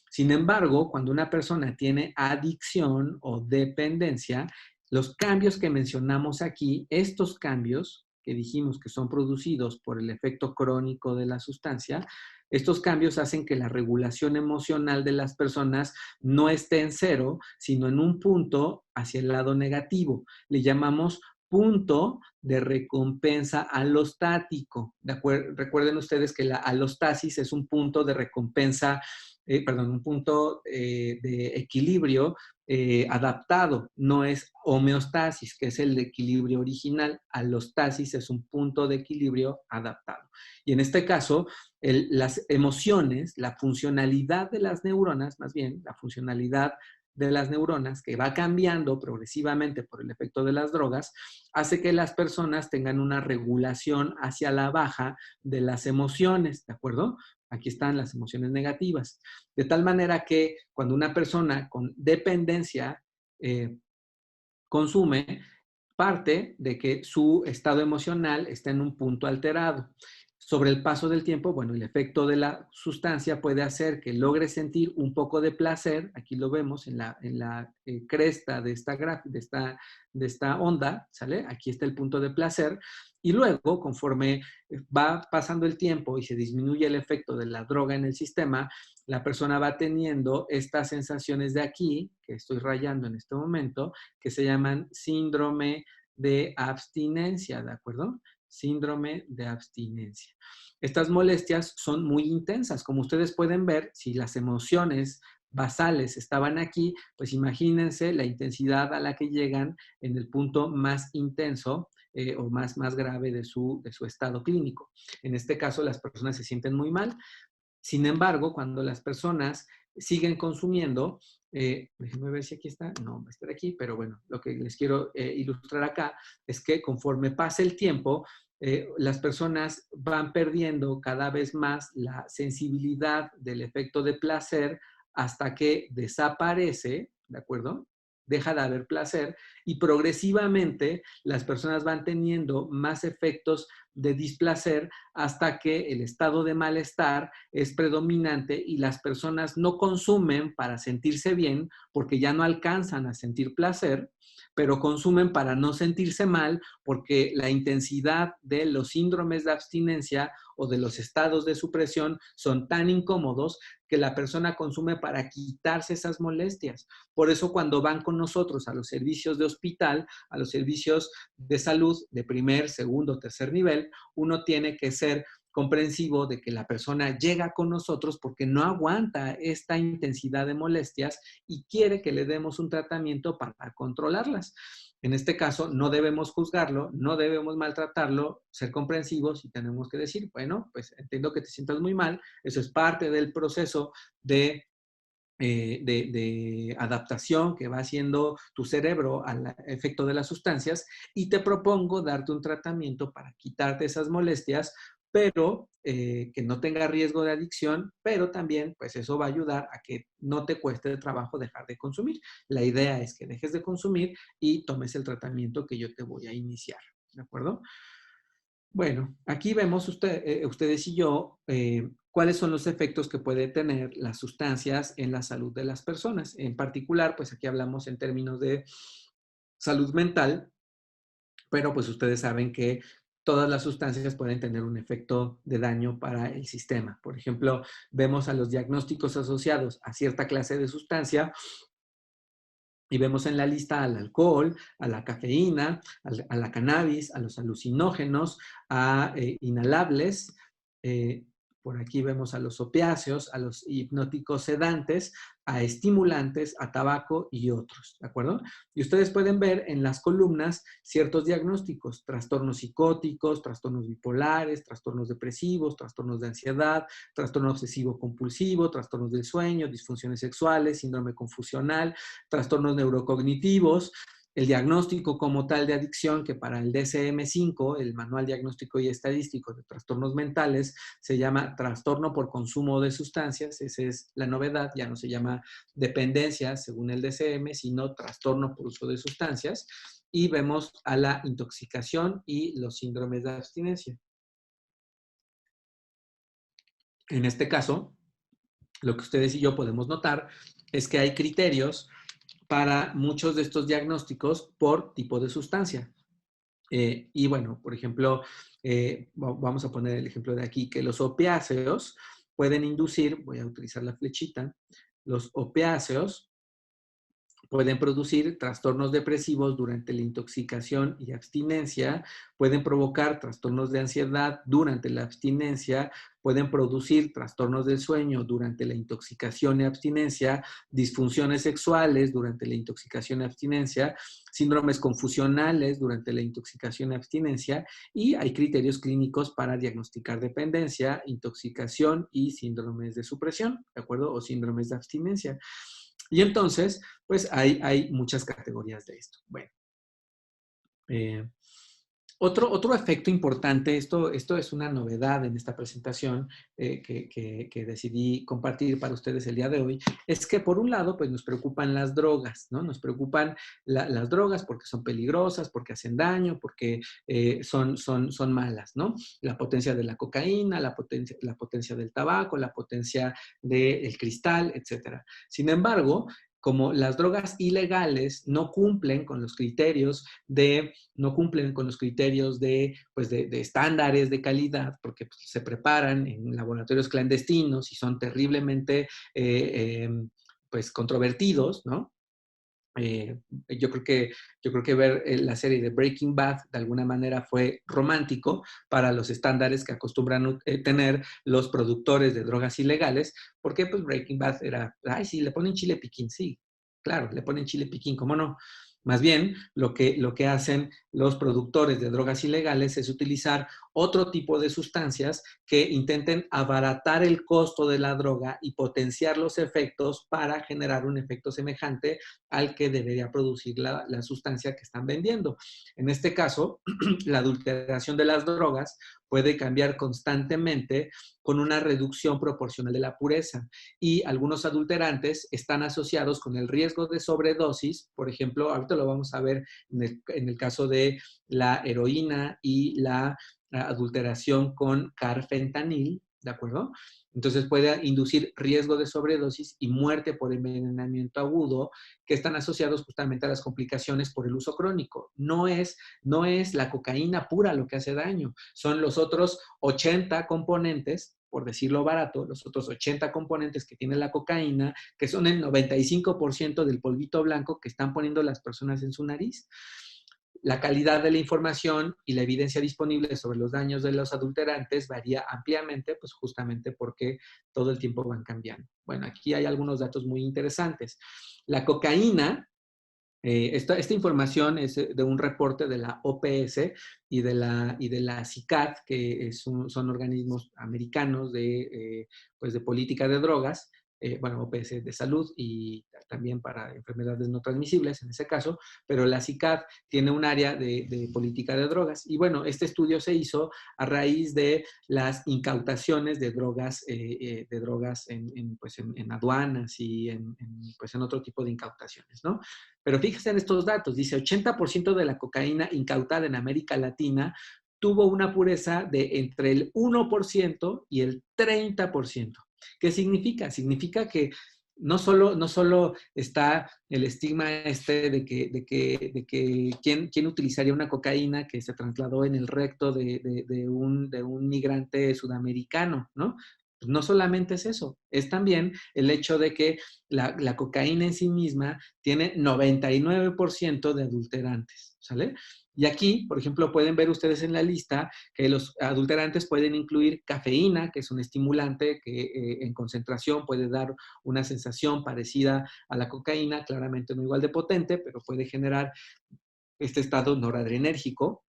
Sin embargo, cuando una persona tiene adicción o dependencia, los cambios que mencionamos aquí, estos cambios que dijimos que son producidos por el efecto crónico de la sustancia, estos cambios hacen que la regulación emocional de las personas no esté en 0, sino en un punto hacia el lado negativo. Le llamamos punto de recompensa alostático. Recuerden ustedes que la alostasis es un punto de recompensa, un punto de equilibrio adaptado, no es homeostasis, que es el equilibrio original. Alostasis es un punto de equilibrio adaptado. Y en este caso, las emociones, la funcionalidad de las neuronas, más bien, la funcionalidad de las neuronas, que va cambiando progresivamente por el efecto de las drogas, hace que las personas tengan una regulación hacia la baja de las emociones, ¿de acuerdo? Aquí están las emociones negativas. De tal manera que cuando una persona con dependencia consume, parte de que su estado emocional está en un punto alterado. Sobre el paso del tiempo, bueno, el efecto de la sustancia puede hacer que logre sentir un poco de placer. Aquí lo vemos en la cresta de esta onda, ¿sale? Aquí está el punto de placer. Y luego, conforme va pasando el tiempo y se disminuye el efecto de la droga en el sistema, la persona va teniendo estas sensaciones de aquí, que estoy rayando en este momento, que se llaman síndrome de abstinencia, ¿de acuerdo? Síndrome de abstinencia. Estas molestias son muy intensas. Como ustedes pueden ver, si las emociones basales estaban aquí, pues imagínense la intensidad a la que llegan en el punto más intenso o más grave de su estado clínico. En este caso, las personas se sienten muy mal. Sin embargo, cuando las personas siguen consumiendo, déjenme ver si aquí está, no va a estar aquí, pero bueno, lo que les quiero ilustrar acá es que conforme pasa el tiempo, las personas van perdiendo cada vez más la sensibilidad del efecto de placer hasta que desaparece, ¿de acuerdo? Deja de haber placer y progresivamente las personas van teniendo más efectos de displacer hasta que el estado de malestar es predominante y las personas no consumen para sentirse bien porque ya no alcanzan a sentir placer, pero consumen para no sentirse mal porque la intensidad de los síndromes de abstinencia o de los estados de supresión son tan incómodos que la persona consume para quitarse esas molestias. Por eso cuando van con nosotros a los servicios de hospital, a los servicios de salud de primer, segundo, tercer nivel, uno tiene que ser comprensivo de que la persona llega con nosotros porque no aguanta esta intensidad de molestias y quiere que le demos un tratamiento para controlarlas. En este caso, no debemos juzgarlo, no debemos maltratarlo, ser comprensivos y tenemos que decir, bueno, pues entiendo que te sientas muy mal, eso es parte del proceso de adaptación que va haciendo tu cerebro al efecto de las sustancias y te propongo darte un tratamiento para quitarte esas molestias, pero que no tenga riesgo de adicción, pero también pues eso va a ayudar a que no te cueste el trabajo dejar de consumir. La idea es que dejes de consumir y tomes el tratamiento que yo te voy a iniciar, ¿de acuerdo? Bueno, aquí vemos ustedes y yo cuáles son los efectos que pueden tener las sustancias en la salud de las personas. En particular, pues aquí hablamos en términos de salud mental, pero pues ustedes saben que todas las sustancias pueden tener un efecto de daño para el sistema. Por ejemplo, vemos a los diagnósticos asociados a cierta clase de sustancia y vemos en la lista al alcohol, a la cafeína, a la cannabis, a los alucinógenos, a inhalables. eh, por aquí vemos a los opiáceos, a los hipnóticos sedantes, a estimulantes, a tabaco y otros, ¿de acuerdo? Y ustedes pueden ver en las columnas ciertos diagnósticos, trastornos psicóticos, trastornos bipolares, trastornos depresivos, trastornos de ansiedad, trastorno obsesivo compulsivo, trastornos del sueño, disfunciones sexuales, síndrome confusional, trastornos neurocognitivos, el diagnóstico como tal de adicción, que para el DSM-5, el Manual Diagnóstico y Estadístico de Trastornos Mentales, se llama trastorno por consumo de sustancias. Esa es la novedad, ya no se llama dependencia según el DSM, sino trastorno por uso de sustancias. Y vemos a la intoxicación y los síndromes de abstinencia. En este caso, lo que ustedes y yo podemos notar es que hay criterios para muchos de estos diagnósticos por tipo de sustancia. Y bueno, por ejemplo, vamos a poner el ejemplo de aquí, que los opiáceos pueden inducir, voy a utilizar la flechita, los opiáceos pueden producir trastornos depresivos durante la intoxicación y abstinencia, pueden provocar trastornos de ansiedad durante la abstinencia, pueden producir trastornos del sueño durante la intoxicación y abstinencia, disfunciones sexuales durante la intoxicación y abstinencia, síndromes confusionales durante la intoxicación y abstinencia, y hay criterios clínicos para diagnosticar dependencia, intoxicación y síndromes de supresión, ¿de acuerdo? O síndromes de abstinencia. Y entonces, pues hay muchas categorías de esto. Bueno, eh, otro efecto importante, esto es una novedad en esta presentación que decidí compartir para ustedes el día de hoy, es que por un lado, pues nos preocupan las drogas, ¿no? Nos preocupan las drogas porque son peligrosas, porque hacen daño, porque son malas, ¿no? La potencia de la cocaína, la potencia del tabaco, la potencia del cristal, etcétera. Sin embargo, como las drogas ilegales no cumplen con los criterios pues de estándares de calidad, porque pues, se preparan en laboratorios clandestinos y son terriblemente pues controvertidos, ¿no? Eh, yo creo que, yo creo que ver la serie de Breaking Bad de alguna manera fue romántico para los estándares que acostumbran tener los productores de drogas ilegales, porque pues Breaking Bad era, ay, sí, le ponen chile piquín, sí, claro, le ponen chile piquín, ¿cómo no? Más bien, lo que hacen los productores de drogas ilegales es utilizar otro tipo de sustancias que intenten abaratar el costo de la droga y potenciar los efectos para generar un efecto semejante al que debería producir la sustancia que están vendiendo. En este caso, la adulteración de las drogas puede cambiar constantemente con una reducción proporcional de la pureza y algunos adulterantes están asociados con el riesgo de sobredosis. Por ejemplo, ahorita lo vamos a ver en el caso de la heroína y la adulteración con carfentanil, ¿de acuerdo? Entonces puede inducir riesgo de sobredosis y muerte por envenenamiento agudo, que están asociados justamente a las complicaciones por el uso crónico. No es la cocaína pura lo que hace daño, son los otros 80 componentes, por decirlo barato, los otros 80 componentes que tiene la cocaína, que son el 95% del polvito blanco que están poniendo las personas en su nariz. La calidad de la información y la evidencia disponible sobre los daños de los adulterantes varía ampliamente, pues justamente porque todo el tiempo van cambiando. Bueno, aquí hay algunos datos muy interesantes. La cocaína, esta información es de un reporte de la OPS y de la CICAD, que son organismos americanos pues de política de drogas, bueno, OPS de salud y también para enfermedades no transmisibles en ese caso, pero la CICAD tiene un área de política de drogas. Y bueno, este estudio se hizo a raíz de las incautaciones de drogas pues en aduanas y pues en otro tipo de incautaciones, ¿no? Pero fíjense en estos datos, dice 80% de la cocaína incautada en América Latina tuvo una pureza de entre el 1% y el 30%. ¿Qué significa? Significa que no solo está el estigma de que ¿quién utilizaría una cocaína que se trasladó en el recto de un migrante sudamericano, ¿no? Pues no solamente es eso, es también el hecho de que la cocaína en sí misma tiene 99% de adulterantes, ¿sale? Y aquí, por ejemplo, pueden ver ustedes en la lista que los adulterantes pueden incluir cafeína, que es un estimulante que en concentración puede dar una sensación parecida a la cocaína, claramente no igual de potente, pero puede generar este estado noradrenérgico.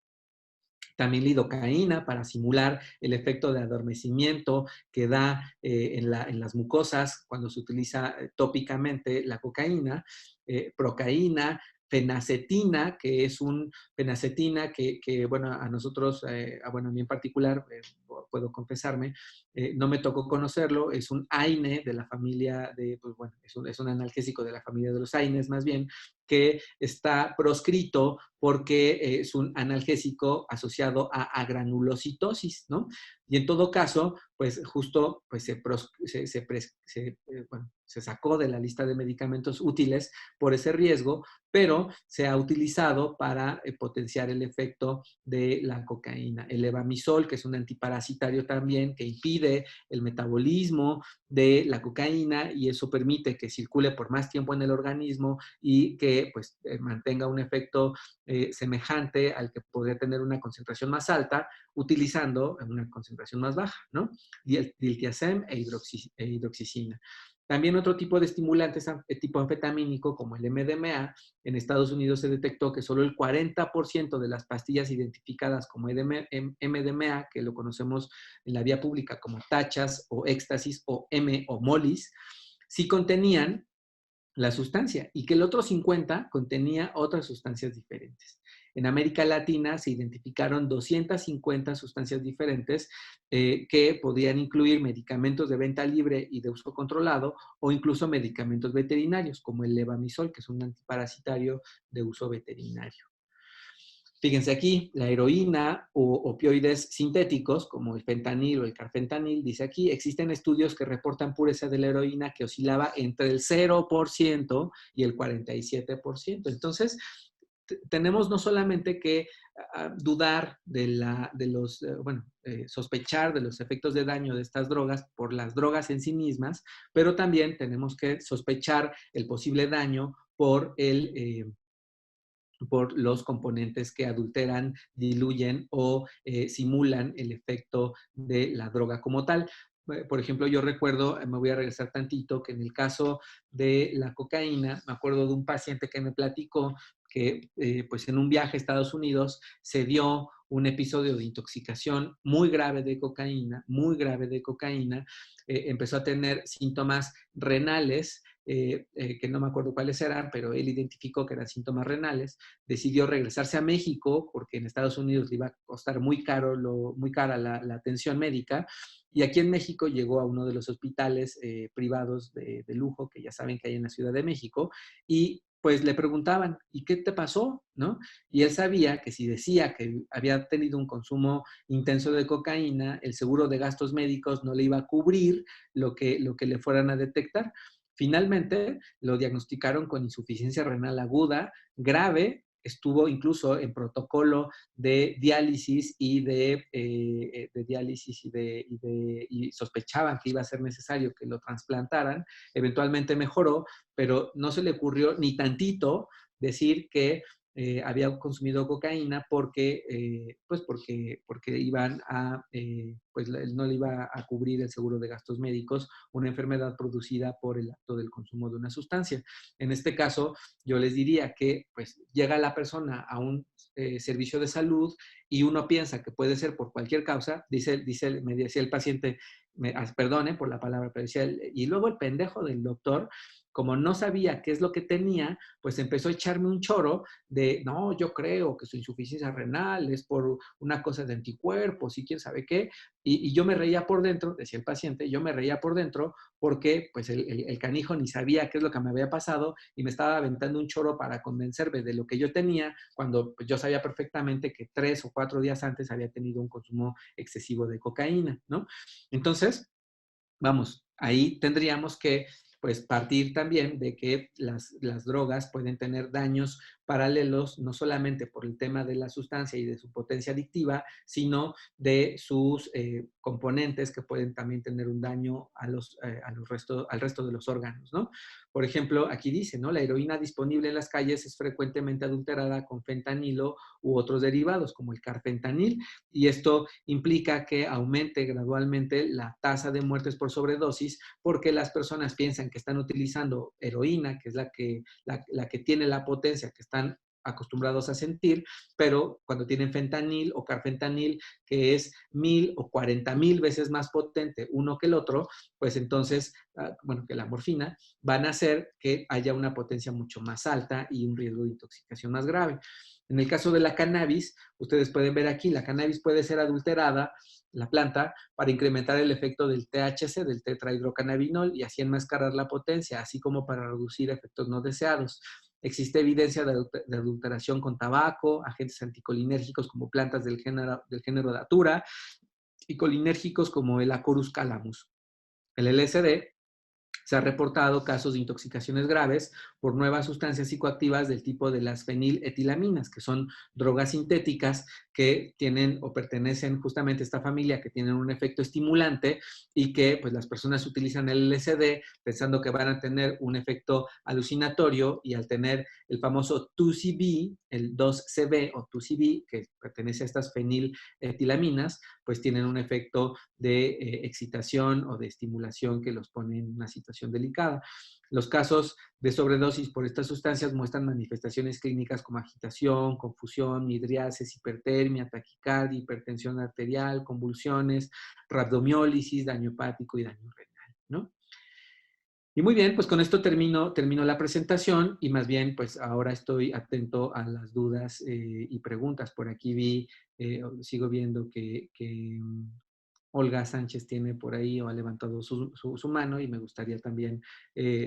También lidocaína para simular el efecto de adormecimiento que da en las mucosas cuando se utiliza tópicamente la cocaína, procaína, fenacetina, que es un fenacetina que bueno, a nosotros, bueno, a mí en particular, puedo confesarme, no me tocó conocerlo, es un AINE de la familia pues bueno, es un analgésico de la familia de los AINES más bien, que está proscrito porque es un analgésico asociado a granulocitosis, ¿no? Y en todo caso, pues justo pues bueno, se sacó de la lista de medicamentos útiles por ese riesgo, pero se ha utilizado para potenciar el efecto de la cocaína. El levamisol, que es un antiparasitario también, que impide el metabolismo de la cocaína y eso permite que circule por más tiempo en el organismo y que pues mantenga un efecto semejante al que podría tener una concentración más alta utilizando una concentración más baja, ¿no? Diltiazem e hidroxicina. También otro tipo de estimulantes tipo anfetamínico, como el MDMA, en Estados Unidos se detectó que solo el 40% de las pastillas identificadas como MDMA, que lo conocemos en la vía pública como tachas o éxtasis o M o molis, sí contenían la sustancia y que el otro 50 contenía otras sustancias diferentes. En América Latina se identificaron 250 sustancias diferentes que podían incluir medicamentos de venta libre y de uso controlado o incluso medicamentos veterinarios como el levamisol, que es un antiparasitario de uso veterinario. Fíjense aquí, la heroína o opioides sintéticos, como el fentanil o el carfentanil, dice aquí, existen estudios que reportan pureza de la heroína que oscilaba entre el 0% y el 47%. Entonces, tenemos no solamente que dudar sospechar de los efectos de daño de estas drogas por las drogas en sí mismas, pero también tenemos que sospechar el posible daño por los componentes que adulteran, diluyen o simulan el efecto de la droga como tal. Por ejemplo, yo recuerdo, me voy a regresar tantito, que en el caso de la cocaína, me acuerdo de un paciente que me platicó que pues en un viaje a Estados Unidos se dio un episodio de intoxicación muy grave de cocaína, muy grave de cocaína, empezó a tener síntomas renales, que no me acuerdo cuáles eran, pero él identificó que eran síntomas renales, decidió regresarse a México porque en Estados Unidos le iba a costar muy cara la atención médica, y aquí en México llegó a uno de los hospitales privados de lujo que ya saben que hay en la Ciudad de México, y pues le preguntaban, ¿y qué te pasó? ¿No? Y él sabía que si decía que había tenido un consumo intenso de cocaína, el seguro de gastos médicos no le iba a cubrir lo que le fueran a detectar. Finalmente lo diagnosticaron con insuficiencia renal aguda, grave, estuvo incluso en protocolo de diálisis y sospechaban que iba a ser necesario que lo trasplantaran. Eventualmente mejoró, pero no se le ocurrió ni tantito decir que había consumido cocaína porque iban pues no le iba a cubrir el seguro de gastos médicos una enfermedad producida por el acto del consumo de una sustancia. En este caso, yo les diría que pues llega la persona a un servicio de salud y uno piensa que puede ser por cualquier causa, me decía el paciente, perdone por la palabra, pero decía, y luego el pendejo del doctor, como no sabía qué es lo que tenía, pues empezó a echarme un choro de, no, yo creo que su insuficiencia renal es por una cosa de anticuerpos y quién sabe qué, y yo me reía por dentro, decía el paciente, yo me reía por dentro porque pues el canijo ni sabía qué es lo que me había pasado y me estaba aventando un choro para convencerme de lo que yo tenía, cuando pues, yo sabía perfectamente que 3 o 4 días antes había tenido un consumo excesivo de cocaína, ¿no? Entonces, vamos, ahí tendríamos que pues partir también de que las drogas pueden tener daños paralelos, no solamente por el tema de la sustancia y de su potencia adictiva, sino de sus componentes que pueden también tener un daño al resto de los órganos, ¿no? Por ejemplo, aquí dice, ¿no? La heroína disponible en las calles es frecuentemente adulterada con fentanilo u otros derivados, como el carfentanil, y esto implica que aumente gradualmente la tasa de muertes por sobredosis porque las personas piensan que están utilizando heroína, que es la que tiene la potencia que están acostumbrados a sentir, pero cuando tienen fentanil o carfentanil, que es 1000 o 40,000 veces más potente uno que el otro, pues entonces, bueno, que la morfina, van a hacer que haya una potencia mucho más alta y un riesgo de intoxicación más grave. En el caso de la cannabis, ustedes pueden ver aquí, la cannabis puede ser adulterada, la planta, para incrementar el efecto del THC, del tetrahidrocannabinol, y así enmascarar la potencia, así como para reducir efectos no deseados. Existe evidencia de adulteración con tabaco, agentes anticolinérgicos como plantas del género Datura y colinérgicos como el Acorus calamus. El LSD se han reportado casos de intoxicaciones graves por nuevas sustancias psicoactivas del tipo de las feniletilaminas, que son drogas sintéticas que tienen o pertenecen justamente a esta familia, que tienen un efecto estimulante y que pues las personas utilizan el LSD pensando que van a tener un efecto alucinatorio, y al tener el famoso 2CB, el 2CB o 2CB, que pertenece a estas feniletilaminas, pues tienen un efecto de excitación o de estimulación que los pone en una situación delicada. Los casos de sobredosis por estas sustancias muestran manifestaciones clínicas como agitación, confusión, midriasis, hipertermia, taquicardia, hipertensión arterial, convulsiones, rhabdomiólisis, daño hepático y daño renal, ¿no? Y muy bien, pues con esto termino la presentación, y más bien pues ahora estoy atento a las dudas y preguntas. Por aquí sigo viendo que Olga Sánchez tiene por ahí o ha levantado su mano, y me gustaría también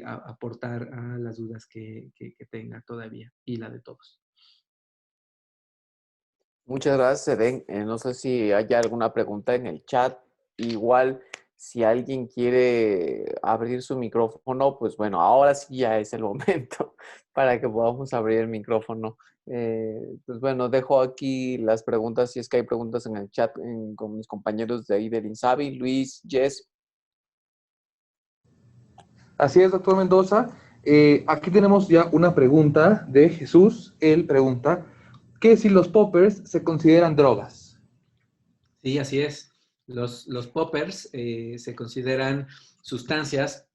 aportar a las dudas que tenga todavía y la de todos. Muchas gracias, Eden. No sé si hay alguna pregunta en el chat. Igual, si alguien quiere abrir su micrófono, pues bueno, ahora sí ya es el momento para que podamos abrir el micrófono. Pues bueno, dejo aquí las preguntas, si es que hay preguntas en el chat con mis compañeros de ahí del INSABI, Luis, Jess. Así es, doctor Mendoza. Aquí tenemos ya una pregunta de Jesús. Él pregunta, ¿qué si los poppers se consideran drogas? Sí, así es. Los poppers se consideran sustancias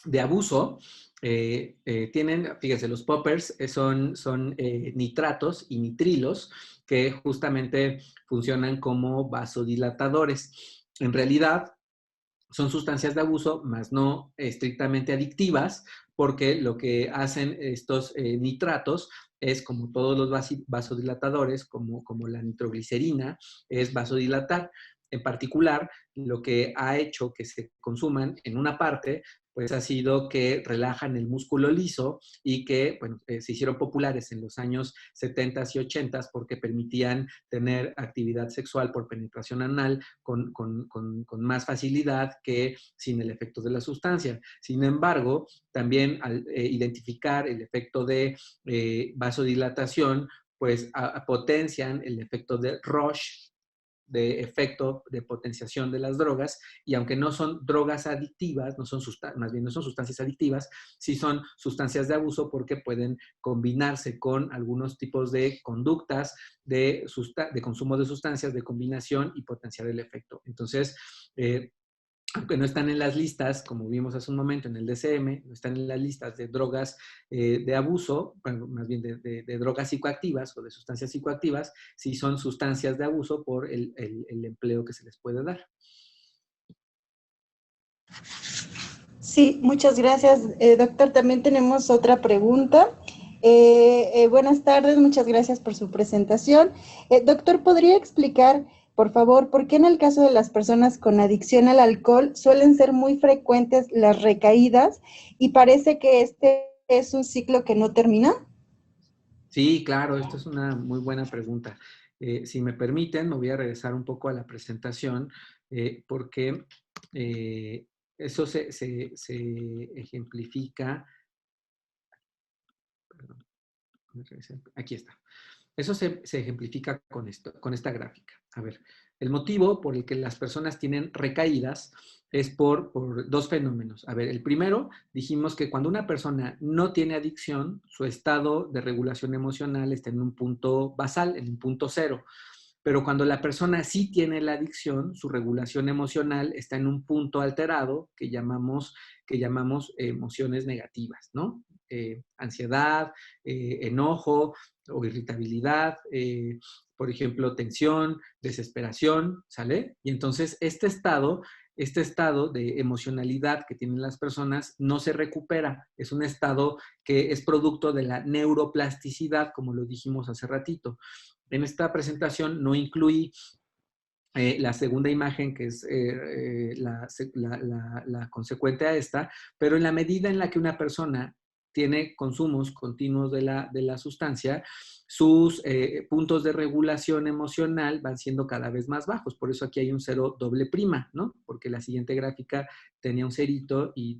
de abuso. Tienen, fíjense, los poppers son nitratos y nitrilos que justamente funcionan como vasodilatadores. En realidad, son sustancias de abuso, más no estrictamente adictivas, porque lo que hacen estos nitratos es, como todos los vasodilatadores, como la nitroglicerina, es vasodilatar. En particular, lo que ha hecho que se consuman en una parte, pues ha sido que relajan el músculo liso y que, bueno, se hicieron populares en los años 70 y 80 porque permitían tener actividad sexual por penetración anal con más facilidad que sin el efecto de la sustancia. Sin embargo, también al identificar el efecto de vasodilatación, pues potencian el efecto de rush, de efecto de potenciación de las drogas, y aunque no son drogas adictivas, no son más bien no son sustancias adictivas, sí son sustancias de abuso porque pueden combinarse con algunos tipos de conductas de consumo de sustancias, de combinación y potenciar el efecto. Entonces, aunque no están en las listas, como vimos hace un momento en el DCM, no están en las listas de drogas de abuso, bueno, más bien de drogas psicoactivas o de sustancias psicoactivas, sí son sustancias de abuso por el empleo que se les puede dar. Sí, muchas gracias, doctor. También tenemos otra pregunta. Buenas tardes, muchas gracias por su presentación. Doctor, ¿podría explicar, por favor, por qué en el caso de las personas con adicción al alcohol suelen ser muy frecuentes las recaídas y parece que este es un ciclo que no termina? Sí, claro, esto es una muy buena pregunta. Si me permiten, me voy a regresar un poco a la presentación porque eso se ejemplifica. Perdón, aquí está. Eso se ejemplifica con esta gráfica. A ver, el motivo por el que las personas tienen recaídas es por dos fenómenos. A ver, el primero, dijimos que cuando una persona no tiene adicción, su estado de regulación emocional está en un punto basal, en un punto cero. Pero cuando la persona sí tiene la adicción, su regulación emocional está en un punto alterado que llamamos emociones negativas, ¿no? Ansiedad, enojo o irritabilidad, por ejemplo, tensión, desesperación, ¿sale? Y entonces este estado de emocionalidad que tienen las personas no se recupera. Es un estado que es producto de la neuroplasticidad, como lo dijimos hace ratito. En esta presentación no incluí la segunda imagen, que es la consecuente a esta, pero en la medida en la que una persona tiene consumos continuos de la sustancia, sus puntos de regulación emocional van siendo cada vez más bajos. Por eso aquí hay un cero doble prima, ¿no? Porque la siguiente gráfica tenía un cerito y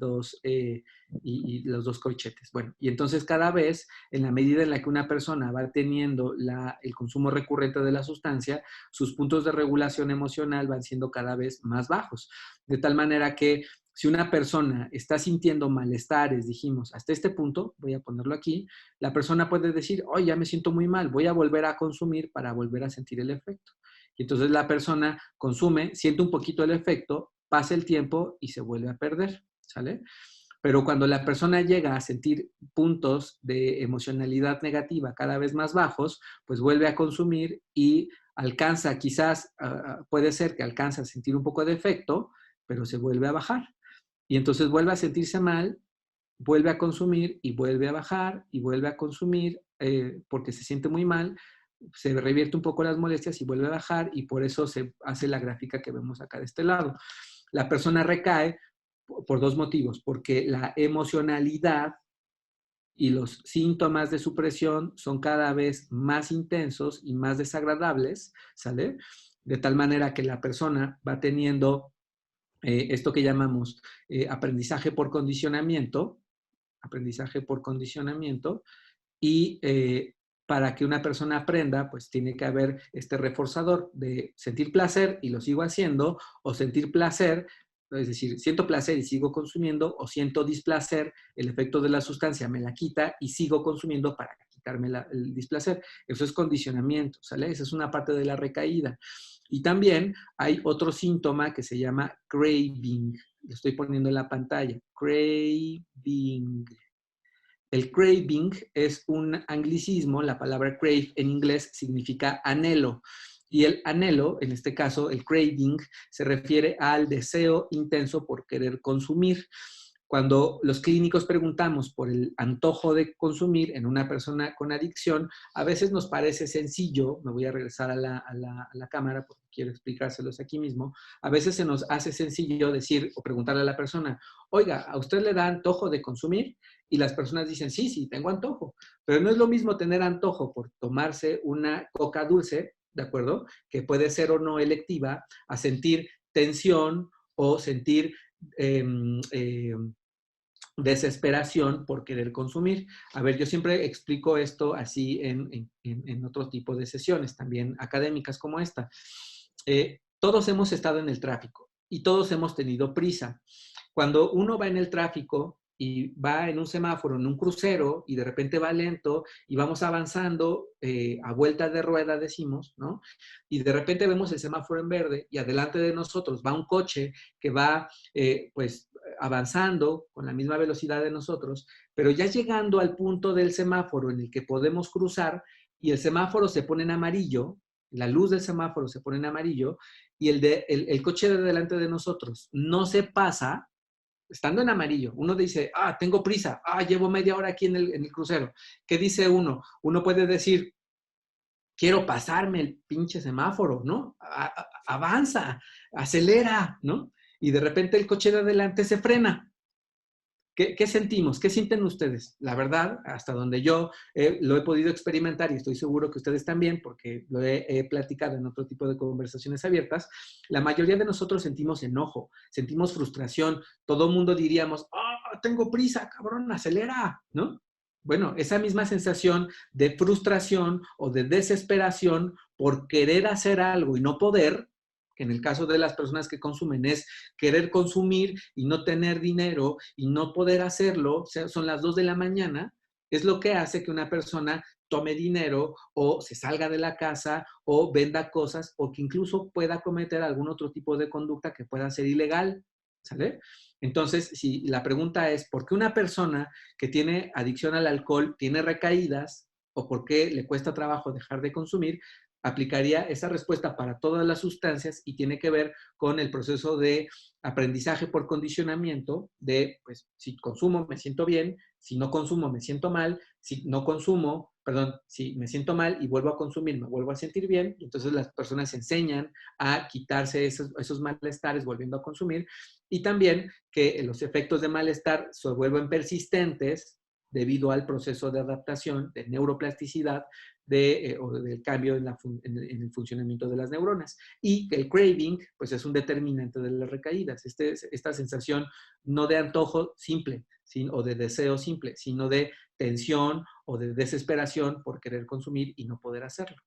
los dos corchetes. Bueno, y entonces cada vez, en la medida en la que una persona va teniendo el consumo recurrente de la sustancia, sus puntos de regulación emocional van siendo cada vez más bajos. De tal manera que si una persona está sintiendo malestares, dijimos, hasta este punto, voy a ponerlo aquí, la persona puede decir, oh, ya me siento muy mal, voy a volver a consumir para volver a sentir el efecto. Y entonces la persona consume, siente un poquito el efecto, pasa el tiempo y se vuelve a perder, ¿sale? Pero cuando la persona llega a sentir puntos de emocionalidad negativa cada vez más bajos, pues vuelve a consumir y alcanza, quizás puede ser que alcance a sentir un poco de efecto, pero se vuelve a bajar. Y entonces vuelve a sentirse mal, vuelve a consumir y vuelve a bajar y vuelve a consumir porque se siente muy mal, se revierte un poco las molestias y vuelve a bajar, y por eso se hace la gráfica que vemos acá de este lado. La persona recae por dos motivos, porque la emocionalidad y los síntomas de supresión son cada vez más intensos y más desagradables, ¿sale? De tal manera que la persona va teniendo esto que llamamos aprendizaje por condicionamiento, y para que una persona aprenda, pues tiene que haber este reforzador de sentir placer y lo sigo haciendo, o sentir placer, es decir, siento placer y sigo consumiendo, o siento displacer, el efecto de la sustancia me la quita y sigo consumiendo para quitarme el displacer. Eso es condicionamiento, ¿sale? Esa es una parte de la recaída. Y también hay otro síntoma que se llama craving. Lo estoy poniendo en la pantalla. Craving. El craving es un anglicismo, la palabra crave en inglés significa anhelo. Y el anhelo, en este caso el craving, se refiere al deseo intenso por querer consumir. Cuando los clínicos preguntamos por el antojo de consumir en una persona con adicción, a veces nos parece sencillo, me voy a regresar a la cámara porque quiero explicárselos aquí mismo, a veces se nos hace sencillo decir o preguntarle a la persona, oiga, ¿a usted le da antojo de consumir? Y las personas dicen, sí, sí, tengo antojo. Pero no es lo mismo tener antojo por tomarse una coca dulce, ¿de acuerdo? Que puede ser o no electiva, a sentir tensión o sentir desesperación por querer consumir. A ver, yo siempre explico esto así en otro tipo de sesiones, también académicas como esta. Todos hemos estado en el tráfico y todos hemos tenido prisa. Cuando uno va en el tráfico y va en un semáforo, en un crucero, y de repente va lento y vamos avanzando a vuelta de rueda, decimos, ¿no? Y de repente vemos el semáforo en verde y adelante de nosotros va un coche que va, pues, avanzando con la misma velocidad de nosotros, pero ya llegando al punto del semáforo en el que podemos cruzar y el semáforo se pone en amarillo, la luz del semáforo se pone en amarillo y el coche de delante de nosotros no se pasa, estando en amarillo, uno dice, tengo prisa, llevo media hora aquí en el crucero. ¿Qué dice uno? Uno puede decir, quiero pasarme el pinche semáforo, ¿no? Avanza, acelera, ¿no? Y de repente el coche de adelante se frena. ¿Qué sentimos? ¿Qué sienten ustedes? La verdad, hasta donde yo lo he podido experimentar y estoy seguro que ustedes también, porque lo he platicado en otro tipo de conversaciones abiertas, la mayoría de nosotros sentimos enojo, sentimos frustración, todo el mundo diríamos, tengo prisa, cabrón, acelera, ¿no? Bueno, esa misma sensación de frustración o de desesperación por querer hacer algo y no poder, que en el caso de las personas que consumen es querer consumir y no tener dinero y no poder hacerlo, o sea, son las 2 de la mañana, es lo que hace que una persona tome dinero o se salga de la casa o venda cosas o que incluso pueda cometer algún otro tipo de conducta que pueda ser ilegal, ¿sale? Entonces, si la pregunta es, ¿por qué una persona que tiene adicción al alcohol tiene recaídas o por qué le cuesta trabajo dejar de consumir? Aplicaría esa respuesta para todas las sustancias y tiene que ver con el proceso de aprendizaje por condicionamiento de, pues, si consumo me siento bien, si no consumo me siento mal, si no consumo, perdón, si me siento mal y vuelvo a consumir, me vuelvo a sentir bien, y entonces las personas se enseñan a quitarse esos malestares volviendo a consumir, y también que los efectos de malestar se vuelven persistentes debido al proceso de adaptación, de neuroplasticidad, o del cambio en el funcionamiento de las neuronas. Y que el craving, pues es un determinante de las recaídas. Esta sensación no de antojo simple o de deseo simple, sino de tensión o de desesperación por querer consumir y no poder hacerlo.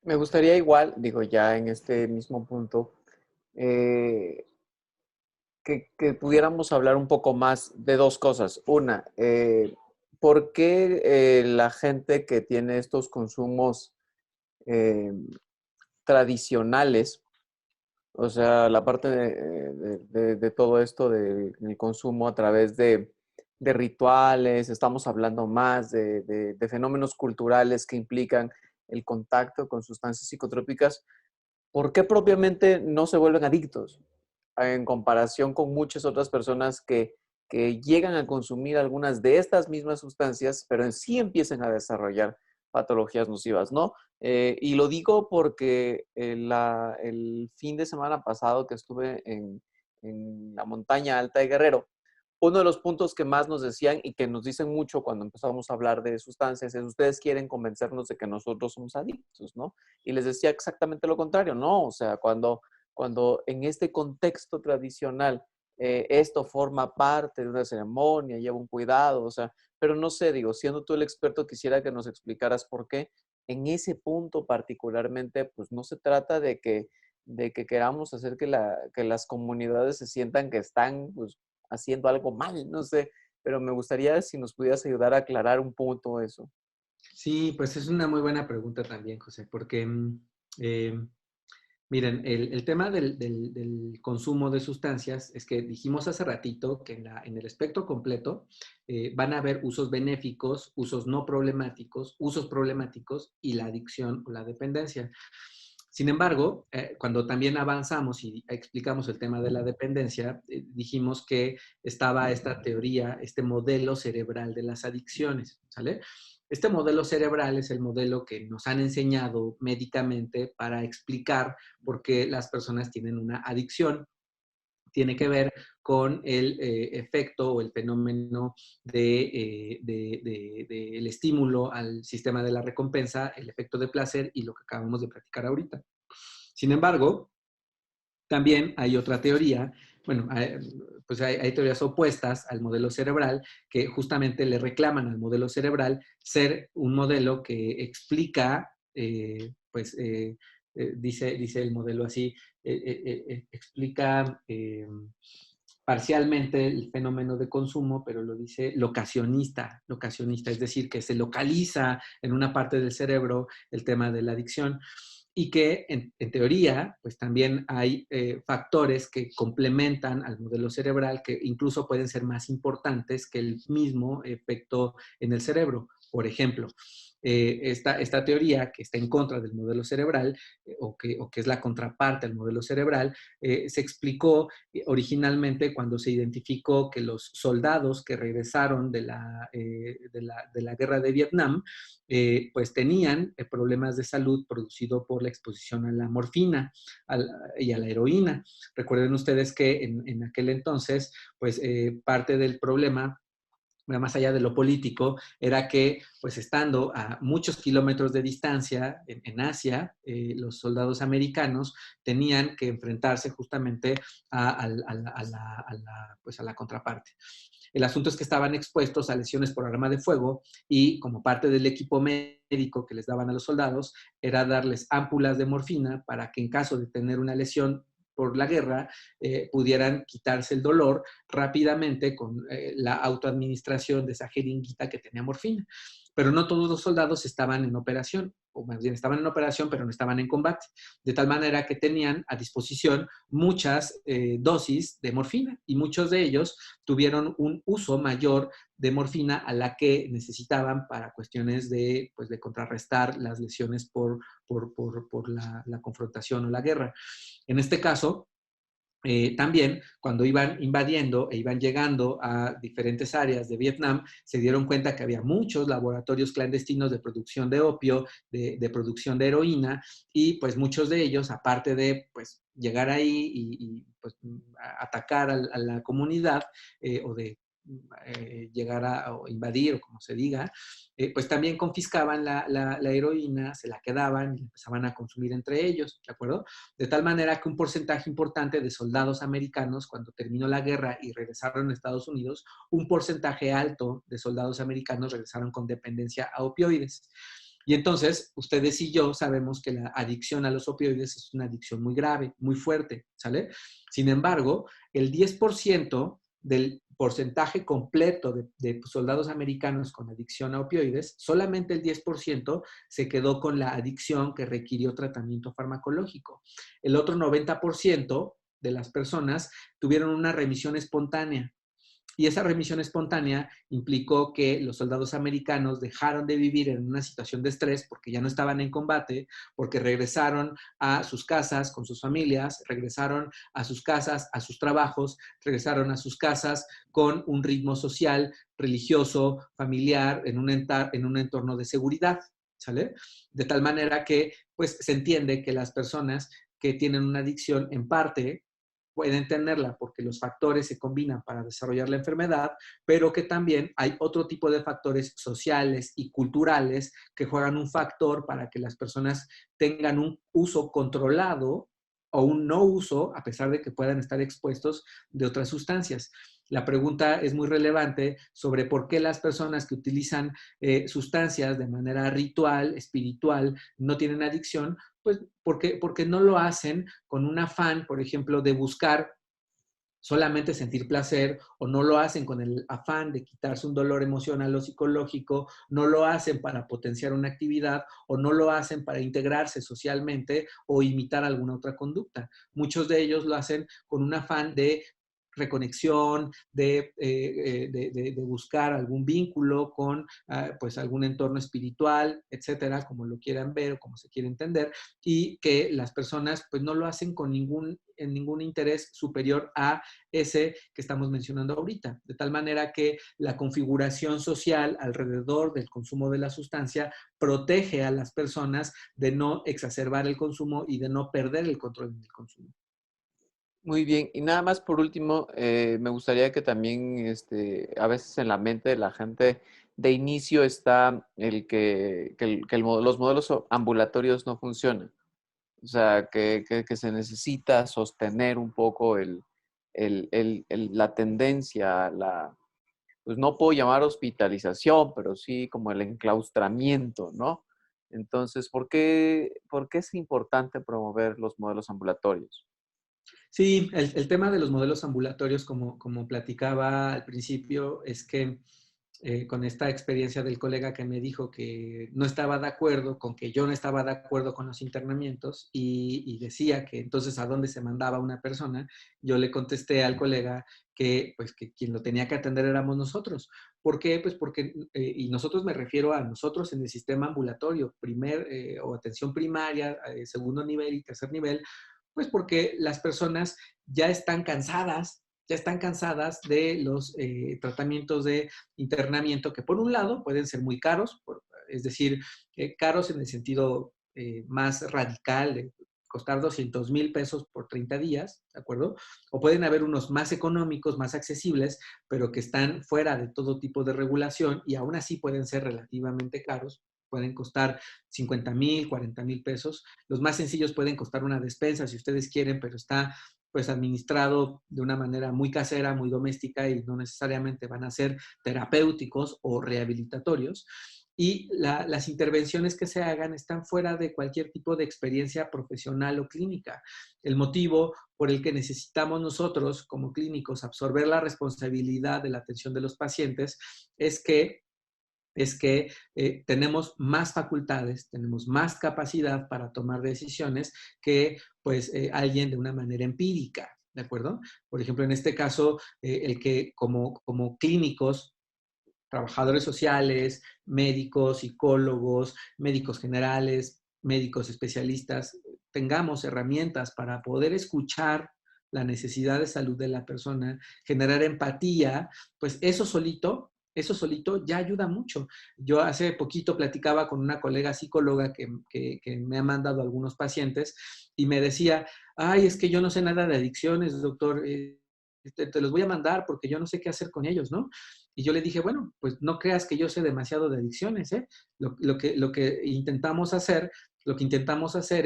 Me gustaría igual, digo ya en este mismo punto, que pudiéramos hablar un poco más de dos cosas. Una, ¿por qué la gente que tiene estos consumos tradicionales, o sea, la parte de todo esto del consumo a través de rituales, estamos hablando más de fenómenos culturales que implican el contacto con sustancias psicotrópicas, ¿por qué propiamente no se vuelven adictos en comparación con muchas otras personas que llegan a consumir algunas de estas mismas sustancias, pero en sí empiezan a desarrollar patologías nocivas, ¿no? Y lo digo porque el fin de semana pasado que estuve en la montaña alta de Guerrero, uno de los puntos que más nos decían y que nos dicen mucho cuando empezamos a hablar de sustancias es, ustedes quieren convencernos de que nosotros somos adictos, ¿no? Y les decía exactamente lo contrario, no, o sea, cuando en este contexto tradicional esto forma parte de una ceremonia, lleva un cuidado, o sea, pero no sé, digo, siendo tú el experto, quisiera que nos explicaras por qué en ese punto particularmente, pues no se trata de que queramos hacer que las comunidades se sientan que están pues, haciendo algo mal, no sé, pero me gustaría si nos pudieras ayudar a aclarar un punto eso. Sí, pues es una muy buena pregunta también, José, porque eh, miren, el tema del consumo de sustancias es que dijimos hace ratito que en el espectro completo van a haber usos benéficos, usos no problemáticos, usos problemáticos y la adicción o la dependencia. Sin embargo, cuando también avanzamos y explicamos el tema de la dependencia, dijimos que estaba esta teoría, este modelo cerebral de las adicciones, ¿sale? Este modelo cerebral es el modelo que nos han enseñado médicamente para explicar por qué las personas tienen una adicción. Tiene que ver con el efecto o el fenómeno del estímulo al sistema de la recompensa, el efecto de placer y lo que acabamos de platicar ahorita. Sin embargo, también hay otra teoría, bueno, pues hay teorías opuestas al modelo cerebral que justamente le reclaman al modelo cerebral ser un modelo que explica, dice el modelo así, explica parcialmente el fenómeno de consumo, pero lo dice locacionista, es decir, que se localiza en una parte del cerebro el tema de la adicción y que en teoría, pues también hay factores que complementan al modelo cerebral que incluso pueden ser más importantes que el mismo efecto en el cerebro. Por ejemplo, esta teoría que está en contra del modelo cerebral o que es la contraparte al modelo cerebral, se explicó originalmente cuando se identificó que los soldados que regresaron de la guerra de Vietnam, pues tenían problemas de salud producido por la exposición a la morfina y a la heroína. Recuerden ustedes que en aquel entonces, pues parte del problema más allá de lo político, era que, pues estando a muchos kilómetros de distancia en Asia, los soldados americanos tenían que enfrentarse justamente pues a la contraparte. El asunto es que estaban expuestos a lesiones por arma de fuego y como parte del equipo médico que les daban a los soldados era darles ámpulas de morfina para que en caso de tener una lesión por la guerra, pudieran quitarse el dolor rápidamente con la autoadministración de esa jeringuita que tenía morfina. Pero no todos los soldados estaban en operación, o más bien estaban en operación, pero no estaban en combate, de tal manera que tenían a disposición muchas dosis de morfina y muchos de ellos tuvieron un uso mayor de morfina a la que necesitaban para cuestiones pues, de contrarrestar las lesiones por la confrontación o la guerra. En este caso, también cuando iban invadiendo e iban llegando a diferentes áreas de Vietnam, se dieron cuenta que había muchos laboratorios clandestinos de producción de opio, de producción de heroína, y pues muchos de ellos, aparte de pues llegar ahí y pues, atacar a la comunidad o de llegar o invadir o como se diga, pues también confiscaban la heroína, se la quedaban y empezaban a consumir entre ellos, ¿de acuerdo? De tal manera que un porcentaje importante de soldados americanos, cuando terminó la guerra y regresaron a Estados Unidos, un porcentaje alto de soldados americanos regresaron con dependencia a opioides. Y entonces, ustedes y yo sabemos que la adicción a los opioides es una adicción muy grave, muy fuerte, ¿sale? Sin embargo, el 10% del porcentaje completo de soldados americanos con adicción a opioides, solamente el 10% se quedó con la adicción que requirió tratamiento farmacológico. El otro 90% de las personas tuvieron una remisión espontánea. Y esa remisión espontánea implicó que los soldados americanos dejaron de vivir en una situación de estrés porque ya no estaban en combate, porque regresaron a sus casas con sus familias, regresaron a sus casas, a sus trabajos, regresaron a sus casas con un ritmo social, religioso, familiar, en un entorno de seguridad, ¿sale? De tal manera que, pues, se entiende que las personas que tienen una adicción, en parte, pueden tenerla porque los factores se combinan para desarrollar la enfermedad, pero que también hay otro tipo de factores sociales y culturales que juegan un factor para que las personas tengan un uso controlado o un no uso, a pesar de que puedan estar expuestos de otras sustancias. La pregunta es muy relevante sobre por qué las personas que utilizan sustancias de manera ritual, espiritual, no tienen adicción, pues porque no lo hacen con un afán, por ejemplo, de buscar solamente sentir placer, o no lo hacen con el afán de quitarse un dolor emocional o psicológico, no lo hacen para potenciar una actividad, o no lo hacen para integrarse socialmente o imitar alguna otra conducta. Muchos de ellos lo hacen con un afán de reconexión, de buscar algún vínculo con pues algún entorno espiritual, etcétera, como lo quieran ver o como se quiere entender, y que las personas pues no lo hacen con ningún interés superior a ese que estamos mencionando ahorita, de tal manera que la configuración social alrededor del consumo de la sustancia protege a las personas de no exacerbar el consumo y de no perder el control del consumo. Muy bien, y nada más por último, me gustaría que también a veces en la mente de la gente de inicio está los modelos ambulatorios no funcionan. O sea, que se necesita sostener un poco la tendencia, pues no puedo llamar hospitalización, pero sí como el enclaustramiento, ¿no? Entonces, ¿por qué es importante promover los modelos ambulatorios? Sí, el tema de los modelos ambulatorios, como platicaba al principio, es que con esta experiencia del colega que me dijo que no estaba de acuerdo con que yo no estaba de acuerdo con los internamientos y decía que entonces a dónde se mandaba una persona, yo le contesté al colega que pues que quien lo tenía que atender éramos nosotros. ¿Por qué? Pues porque, y nosotros me refiero a nosotros en el sistema ambulatorio, o atención primaria, segundo nivel y tercer nivel, pues porque las personas ya están cansadas de los tratamientos de internamiento que por un lado pueden ser muy caros, es decir, caros en el sentido más radical, de costar 200,000 pesos por 30 días, ¿de acuerdo? O pueden haber unos más económicos, más accesibles, pero que están fuera de todo tipo de regulación y aún así pueden ser relativamente caros. Pueden costar 50,000, 40,000 pesos. Los más sencillos pueden costar una despensa si ustedes quieren, pero está pues administrado de una manera muy casera, muy doméstica y no necesariamente van a ser terapéuticos o rehabilitatorios. Y las intervenciones que se hagan están fuera de cualquier tipo de experiencia profesional o clínica. El motivo por el que necesitamos nosotros como clínicos absorber la responsabilidad de la atención de los pacientes es que tenemos más facultades, tenemos más capacidad para tomar decisiones que pues alguien de una manera empírica, ¿de acuerdo? Por ejemplo, en este caso, el que como clínicos, trabajadores sociales, médicos, psicólogos, médicos generales, médicos especialistas, tengamos herramientas para poder escuchar la necesidad de salud de la persona, generar empatía, pues eso solito ya ayuda mucho. Yo hace poquito platicaba con una colega psicóloga que me ha mandado algunos pacientes y me decía, ay, es que yo no sé nada de adicciones, doctor, te los voy a mandar porque yo no sé qué hacer con ellos, ¿no? Y yo le dije, bueno, pues no creas que yo sé demasiado de adicciones, ¿eh? Lo que intentamos hacer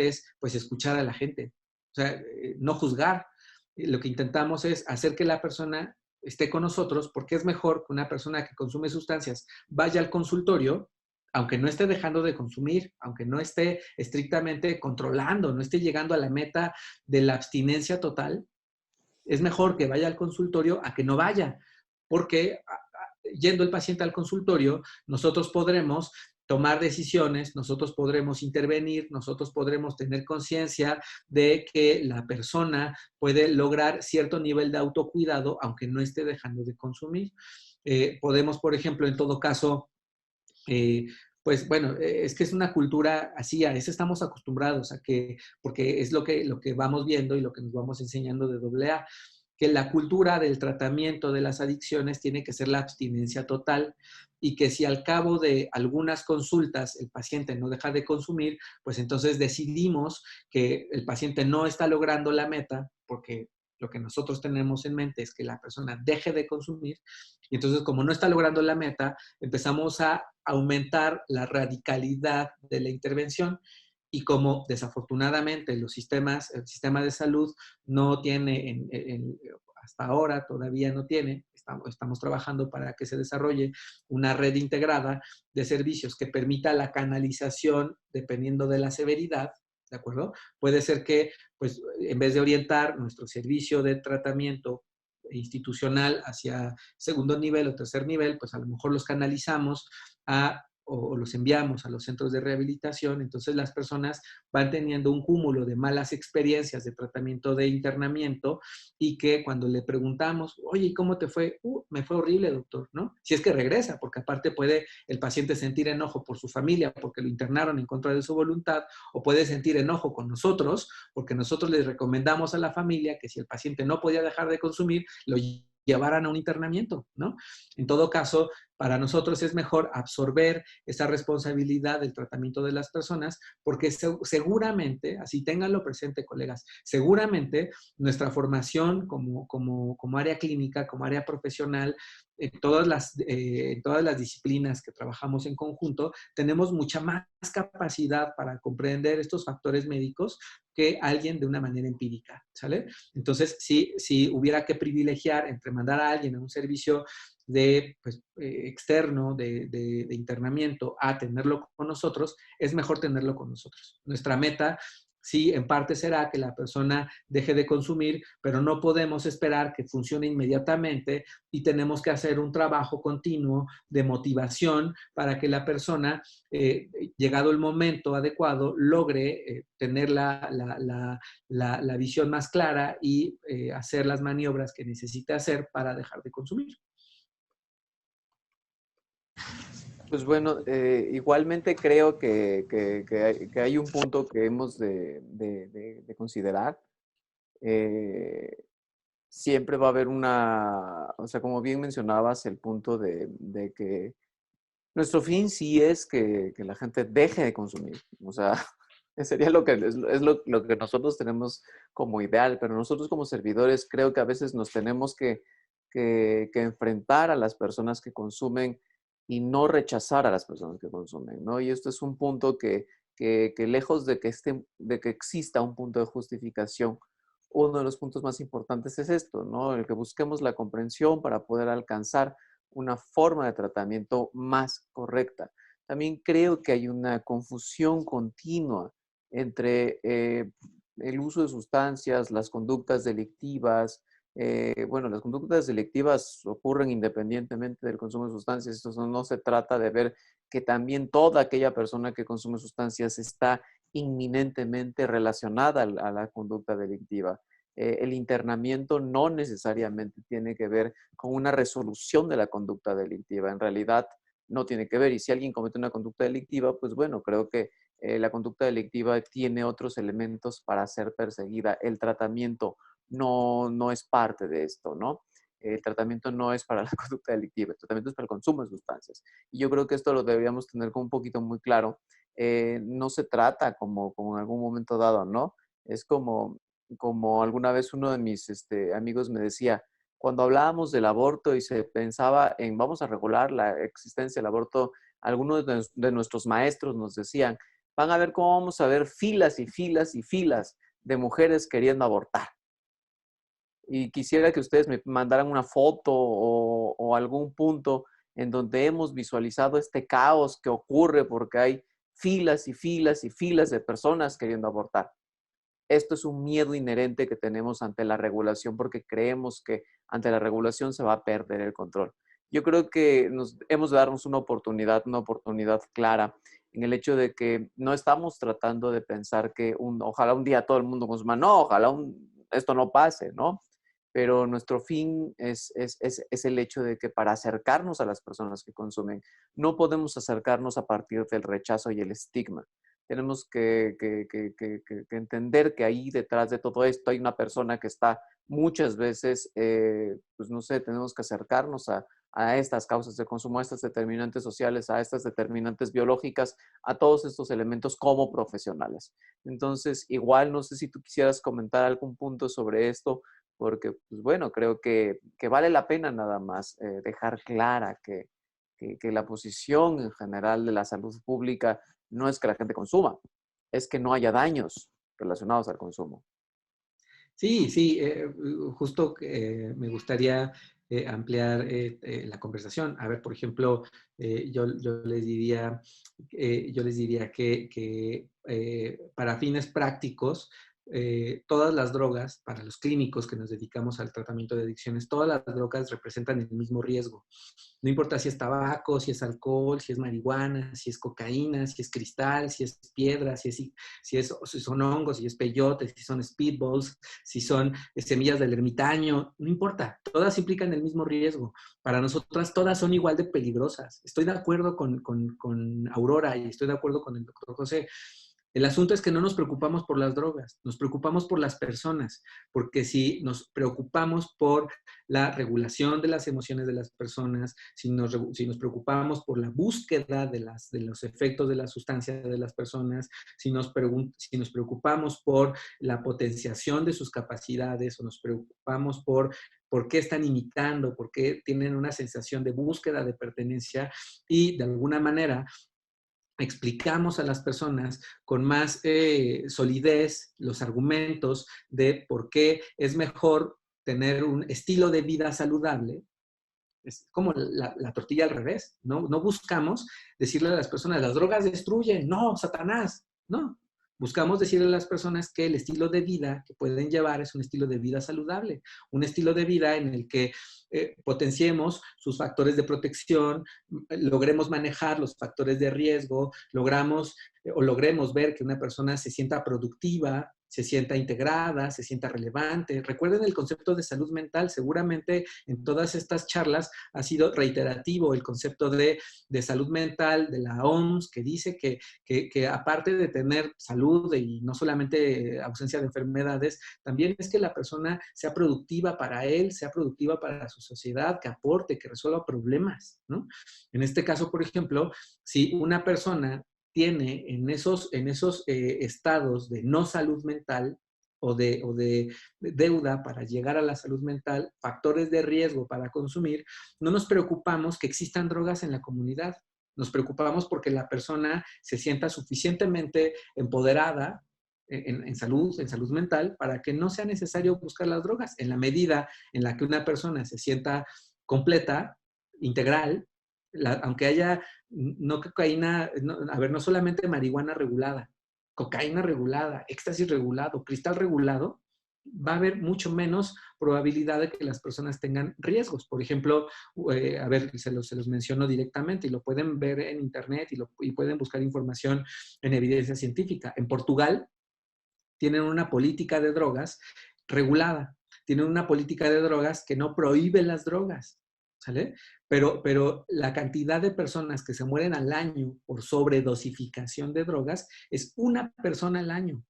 es, pues, escuchar a la gente, o sea, no juzgar. Lo que intentamos es hacer que la persona esté con nosotros, porque es mejor que una persona que consume sustancias vaya al consultorio, aunque no esté dejando de consumir, aunque no esté estrictamente controlando, no esté llegando a la meta de la abstinencia total, es mejor que vaya al consultorio a que no vaya, porque yendo el paciente al consultorio, nosotros podremos tomar decisiones, nosotros podremos intervenir, nosotros podremos tener conciencia de que la persona puede lograr cierto nivel de autocuidado aunque no esté dejando de consumir. Podemos, por ejemplo, en todo caso, pues bueno, es que es una cultura así, a eso estamos acostumbrados, porque es lo que vamos viendo y lo que nos vamos enseñando de AA, que la cultura del tratamiento de las adicciones tiene que ser la abstinencia total y que si al cabo de algunas consultas el paciente no deja de consumir, pues entonces decidimos que el paciente no está logrando la meta porque lo que nosotros tenemos en mente es que la persona deje de consumir, y entonces como no está logrando la meta, empezamos a aumentar la radicalidad de la intervención. Y como desafortunadamente el sistema de salud no tiene, hasta ahora todavía no tiene, estamos trabajando para que se desarrolle una red integrada de servicios que permita la canalización dependiendo de la severidad, ¿de acuerdo? Puede ser que, pues, en vez de orientar nuestro servicio de tratamiento institucional hacia segundo nivel o tercer nivel, pues a lo mejor los canalizamos o los enviamos a los centros de rehabilitación. Entonces las personas van teniendo un cúmulo de malas experiencias de tratamiento de internamiento, y que cuando le preguntamos, oye, ¿cómo te fue? Me fue horrible, doctor, ¿no? Si es que regresa, porque aparte puede el paciente sentir enojo por su familia porque lo internaron en contra de su voluntad, o puede sentir enojo con nosotros porque nosotros les recomendamos a la familia que si el paciente no podía dejar de consumir, lo llevaran a un internamiento, ¿no? En todo caso, para nosotros es mejor absorber esa responsabilidad del tratamiento de las personas, porque seguramente, así ténganlo presente, colegas, seguramente nuestra formación como área clínica, como área profesional, en todas las disciplinas que trabajamos en conjunto, tenemos mucha más capacidad para comprender estos factores médicos que alguien de una manera empírica, ¿sale? Entonces, si hubiera que privilegiar entre mandar a alguien a un servicio externo de internamiento a tenerlo con nosotros, es mejor tenerlo con nosotros. Nuestra meta, sí, en parte será que la persona deje de consumir, pero no podemos esperar que funcione inmediatamente, y tenemos que hacer un trabajo continuo de motivación para que la persona, llegado el momento adecuado, logre tener la visión más clara y hacer las maniobras que necesite hacer para dejar de consumir. Pues bueno, igualmente creo que hay un punto que hemos de considerar. Siempre va a haber o sea, como bien mencionabas, el punto de que nuestro fin sí es que la gente deje de consumir. O sea, sería lo que nosotros tenemos como ideal, pero nosotros como servidores creo que a veces nos tenemos que enfrentar a las personas que consumen y no rechazar a las personas que consumen, ¿no? Y esto es un punto que lejos de que exista un punto de justificación, uno de los puntos más importantes es esto, ¿no? El que busquemos la comprensión para poder alcanzar una forma de tratamiento más correcta. También creo que hay una confusión continua entre el uso de sustancias, las conductas delictivas. Bueno, las conductas delictivas ocurren independientemente del consumo de sustancias. Esto no se trata de ver que también toda aquella persona que consume sustancias está inminentemente relacionada a la conducta delictiva. El internamiento no necesariamente tiene que ver con una resolución de la conducta delictiva. En realidad no tiene que ver. Y si alguien comete una conducta delictiva, pues bueno, creo que la conducta delictiva tiene otros elementos para ser perseguida. El tratamiento no es parte de esto, ¿no? El tratamiento no es para la conducta delictiva, el tratamiento es para el consumo de sustancias. Y yo creo que esto lo deberíamos tener como un poquito muy claro. No se trata como en algún momento dado, ¿no? Es como alguna vez uno de mis amigos me decía, cuando hablábamos del aborto y se pensaba en vamos a regular la existencia del aborto, algunos de nuestros maestros nos decían, van a ver cómo vamos a ver filas y filas y filas de mujeres queriendo abortar. Y quisiera que ustedes me mandaran una foto o algún punto en donde hemos visualizado este caos que ocurre porque hay filas y filas y filas de personas queriendo abortar. Esto es un miedo inherente que tenemos ante la regulación porque creemos que ante la regulación se va a perder el control. Yo creo que hemos de darnos una oportunidad clara en el hecho de que no estamos tratando de pensar que ojalá un día todo el mundo consuma. No, ojalá esto no pase, ¿no? Pero nuestro fin es el hecho de que para acercarnos a las personas que consumen, no podemos acercarnos a partir del rechazo y el estigma. Tenemos que entender que ahí detrás de todo esto hay una persona que está muchas veces, pues no sé, tenemos que acercarnos a estas causas de consumo, a estas determinantes sociales, a estas determinantes biológicas, a todos estos elementos como profesionales. Entonces, igual, no sé si tú quisieras comentar algún punto sobre esto porque, pues bueno, creo que vale la pena nada más dejar clara que la posición en general de la salud pública no es que la gente consuma, es que no haya daños relacionados al consumo. Sí, sí, justo me gustaría ampliar la conversación. A ver, por ejemplo, yo les diría, que para fines prácticos, todas las drogas, para los clínicos que nos dedicamos al tratamiento de adicciones, todas las drogas representan el mismo riesgo. No importa si es tabaco, si es alcohol, si es marihuana, si es cocaína, si es cristal, si es piedra, si son hongos, si es peyote, si son speedballs, si son semillas del ermitaño, no importa, todas implican el mismo riesgo. Para nosotras todas son igual de peligrosas. Estoy de acuerdo con Aurora y estoy de acuerdo con el doctor José. El asunto es que no nos preocupamos por las drogas, nos preocupamos por las personas, porque si nos preocupamos por la regulación de las emociones de las personas, si nos preocupamos por la búsqueda de los efectos de la sustancia de las personas, si nos preocupamos por la potenciación de sus capacidades o nos preocupamos por qué están imitando, por qué tienen una sensación de búsqueda de pertenencia y de alguna manera explicamos a las personas con más solidez los argumentos de por qué es mejor tener un estilo de vida saludable. Es como la tortilla al revés, ¿no? No buscamos decirle a las personas, las drogas destruyen, no, Satanás, no. Buscamos decirle a las personas que el estilo de vida que pueden llevar es un estilo de vida saludable, un estilo de vida en el que potenciemos sus factores de protección, logremos manejar los factores de riesgo, logremos ver que una persona se sienta productiva, se sienta integrada, se sienta relevante. Recuerden el concepto de salud mental, seguramente en todas estas charlas ha sido reiterativo el concepto de salud mental de la OMS, que dice que aparte de tener salud y no solamente ausencia de enfermedades, también es que la persona sea productiva para él, sea productiva para su sociedad, que aporte, que resuelva problemas, ¿no? En este caso, por ejemplo, si una persona tiene en esos estados de no salud mental o de deuda para llegar a la salud mental, factores de riesgo para consumir, no nos preocupamos que existan drogas en la comunidad. Nos preocupamos porque la persona se sienta suficientemente empoderada en salud mental para que no sea necesario buscar las drogas. En la medida en la que una persona se sienta completa, integral, aunque haya no cocaína, no solamente marihuana regulada, cocaína regulada, éxtasis regulado, cristal regulado, va a haber mucho menos probabilidad de que las personas tengan riesgos. Por ejemplo, a ver, se los menciono directamente y lo pueden ver en internet y pueden buscar información en evidencia científica. En Portugal tienen una política de drogas regulada, tienen una política de drogas que no prohíbe las drogas. ¿Sale? Pero la cantidad de personas que se mueren al año por sobredosificación de drogas es una persona al año,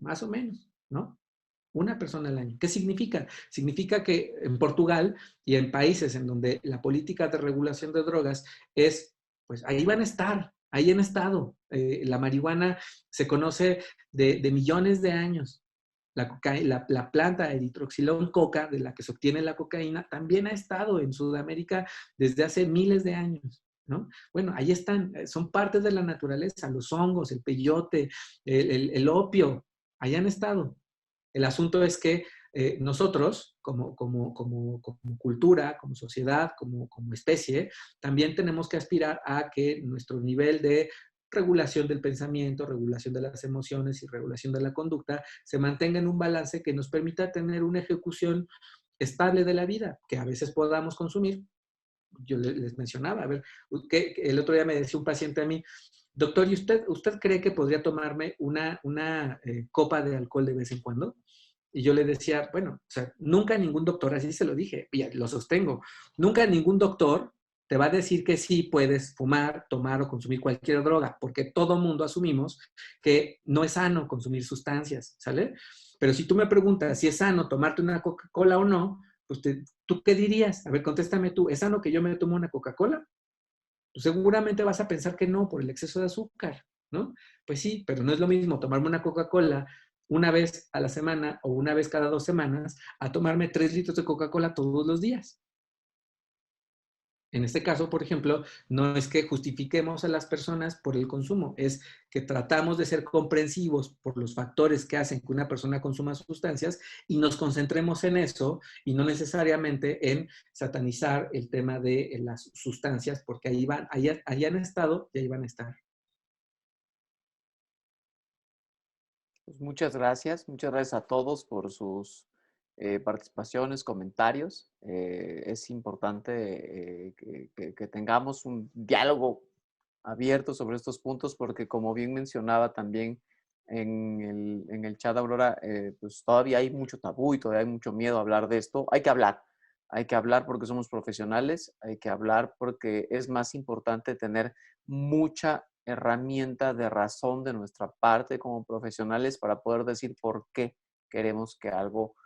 más o menos, ¿no? Una persona al año. ¿Qué significa? Significa que en Portugal y en países en donde la política de regulación de drogas es, pues ahí van a estar, ahí han estado. La marihuana se conoce de millones de años. La planta eritroxilón coca, de la que se obtiene la cocaína, también ha estado en Sudamérica desde hace miles de años, ¿no? Bueno, ahí están, son partes de la naturaleza, los hongos, el peyote, el opio, ahí han estado. El asunto es que nosotros, como cultura, como sociedad, como especie, también tenemos que aspirar a que nuestro nivel de regulación del pensamiento, regulación de las emociones y regulación de la conducta se mantenga en un balance que nos permita tener una ejecución estable de la vida, que a veces podamos consumir. Yo les mencionaba, a ver, que el otro día me decía un paciente a mí, doctor, ¿y usted cree que podría tomarme una copa de alcohol de vez en cuando? Y yo le decía, bueno, o sea, nunca ningún doctor, así se lo dije, y lo sostengo, nunca ningún doctor te va a decir que sí puedes fumar, tomar o consumir cualquier droga, porque todo mundo asumimos que no es sano consumir sustancias, ¿sale? Pero si tú me preguntas si es sano tomarte una Coca-Cola o no, pues ¿tú qué dirías? A ver, contéstame tú, ¿es sano que yo me tome una Coca-Cola? Pues seguramente vas a pensar que no, por el exceso de azúcar, ¿no? Pues sí, pero no es lo mismo tomarme una Coca-Cola una vez a la semana o una vez cada 2 semanas a tomarme 3 litros de Coca-Cola todos los días. En este caso, por ejemplo, no es que justifiquemos a las personas por el consumo, es que tratamos de ser comprensivos por los factores que hacen que una persona consuma sustancias y nos concentremos en eso y no necesariamente en satanizar el tema de las sustancias, porque ahí van, ahí han estado y ahí van a estar. Pues muchas gracias a todos por sus participaciones, comentarios. Es importante que tengamos un diálogo abierto sobre estos puntos porque como bien mencionaba también en el chat Aurora, pues todavía hay mucho tabú y todavía hay mucho miedo a hablar de esto. Hay que hablar porque somos profesionales, hay que hablar porque es más importante tener mucha herramienta de razón de nuestra parte como profesionales para poder decir por qué queremos que algo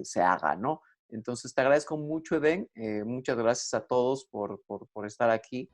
se haga, ¿no? Entonces, te agradezco mucho, Eden. Muchas gracias a todos por estar aquí.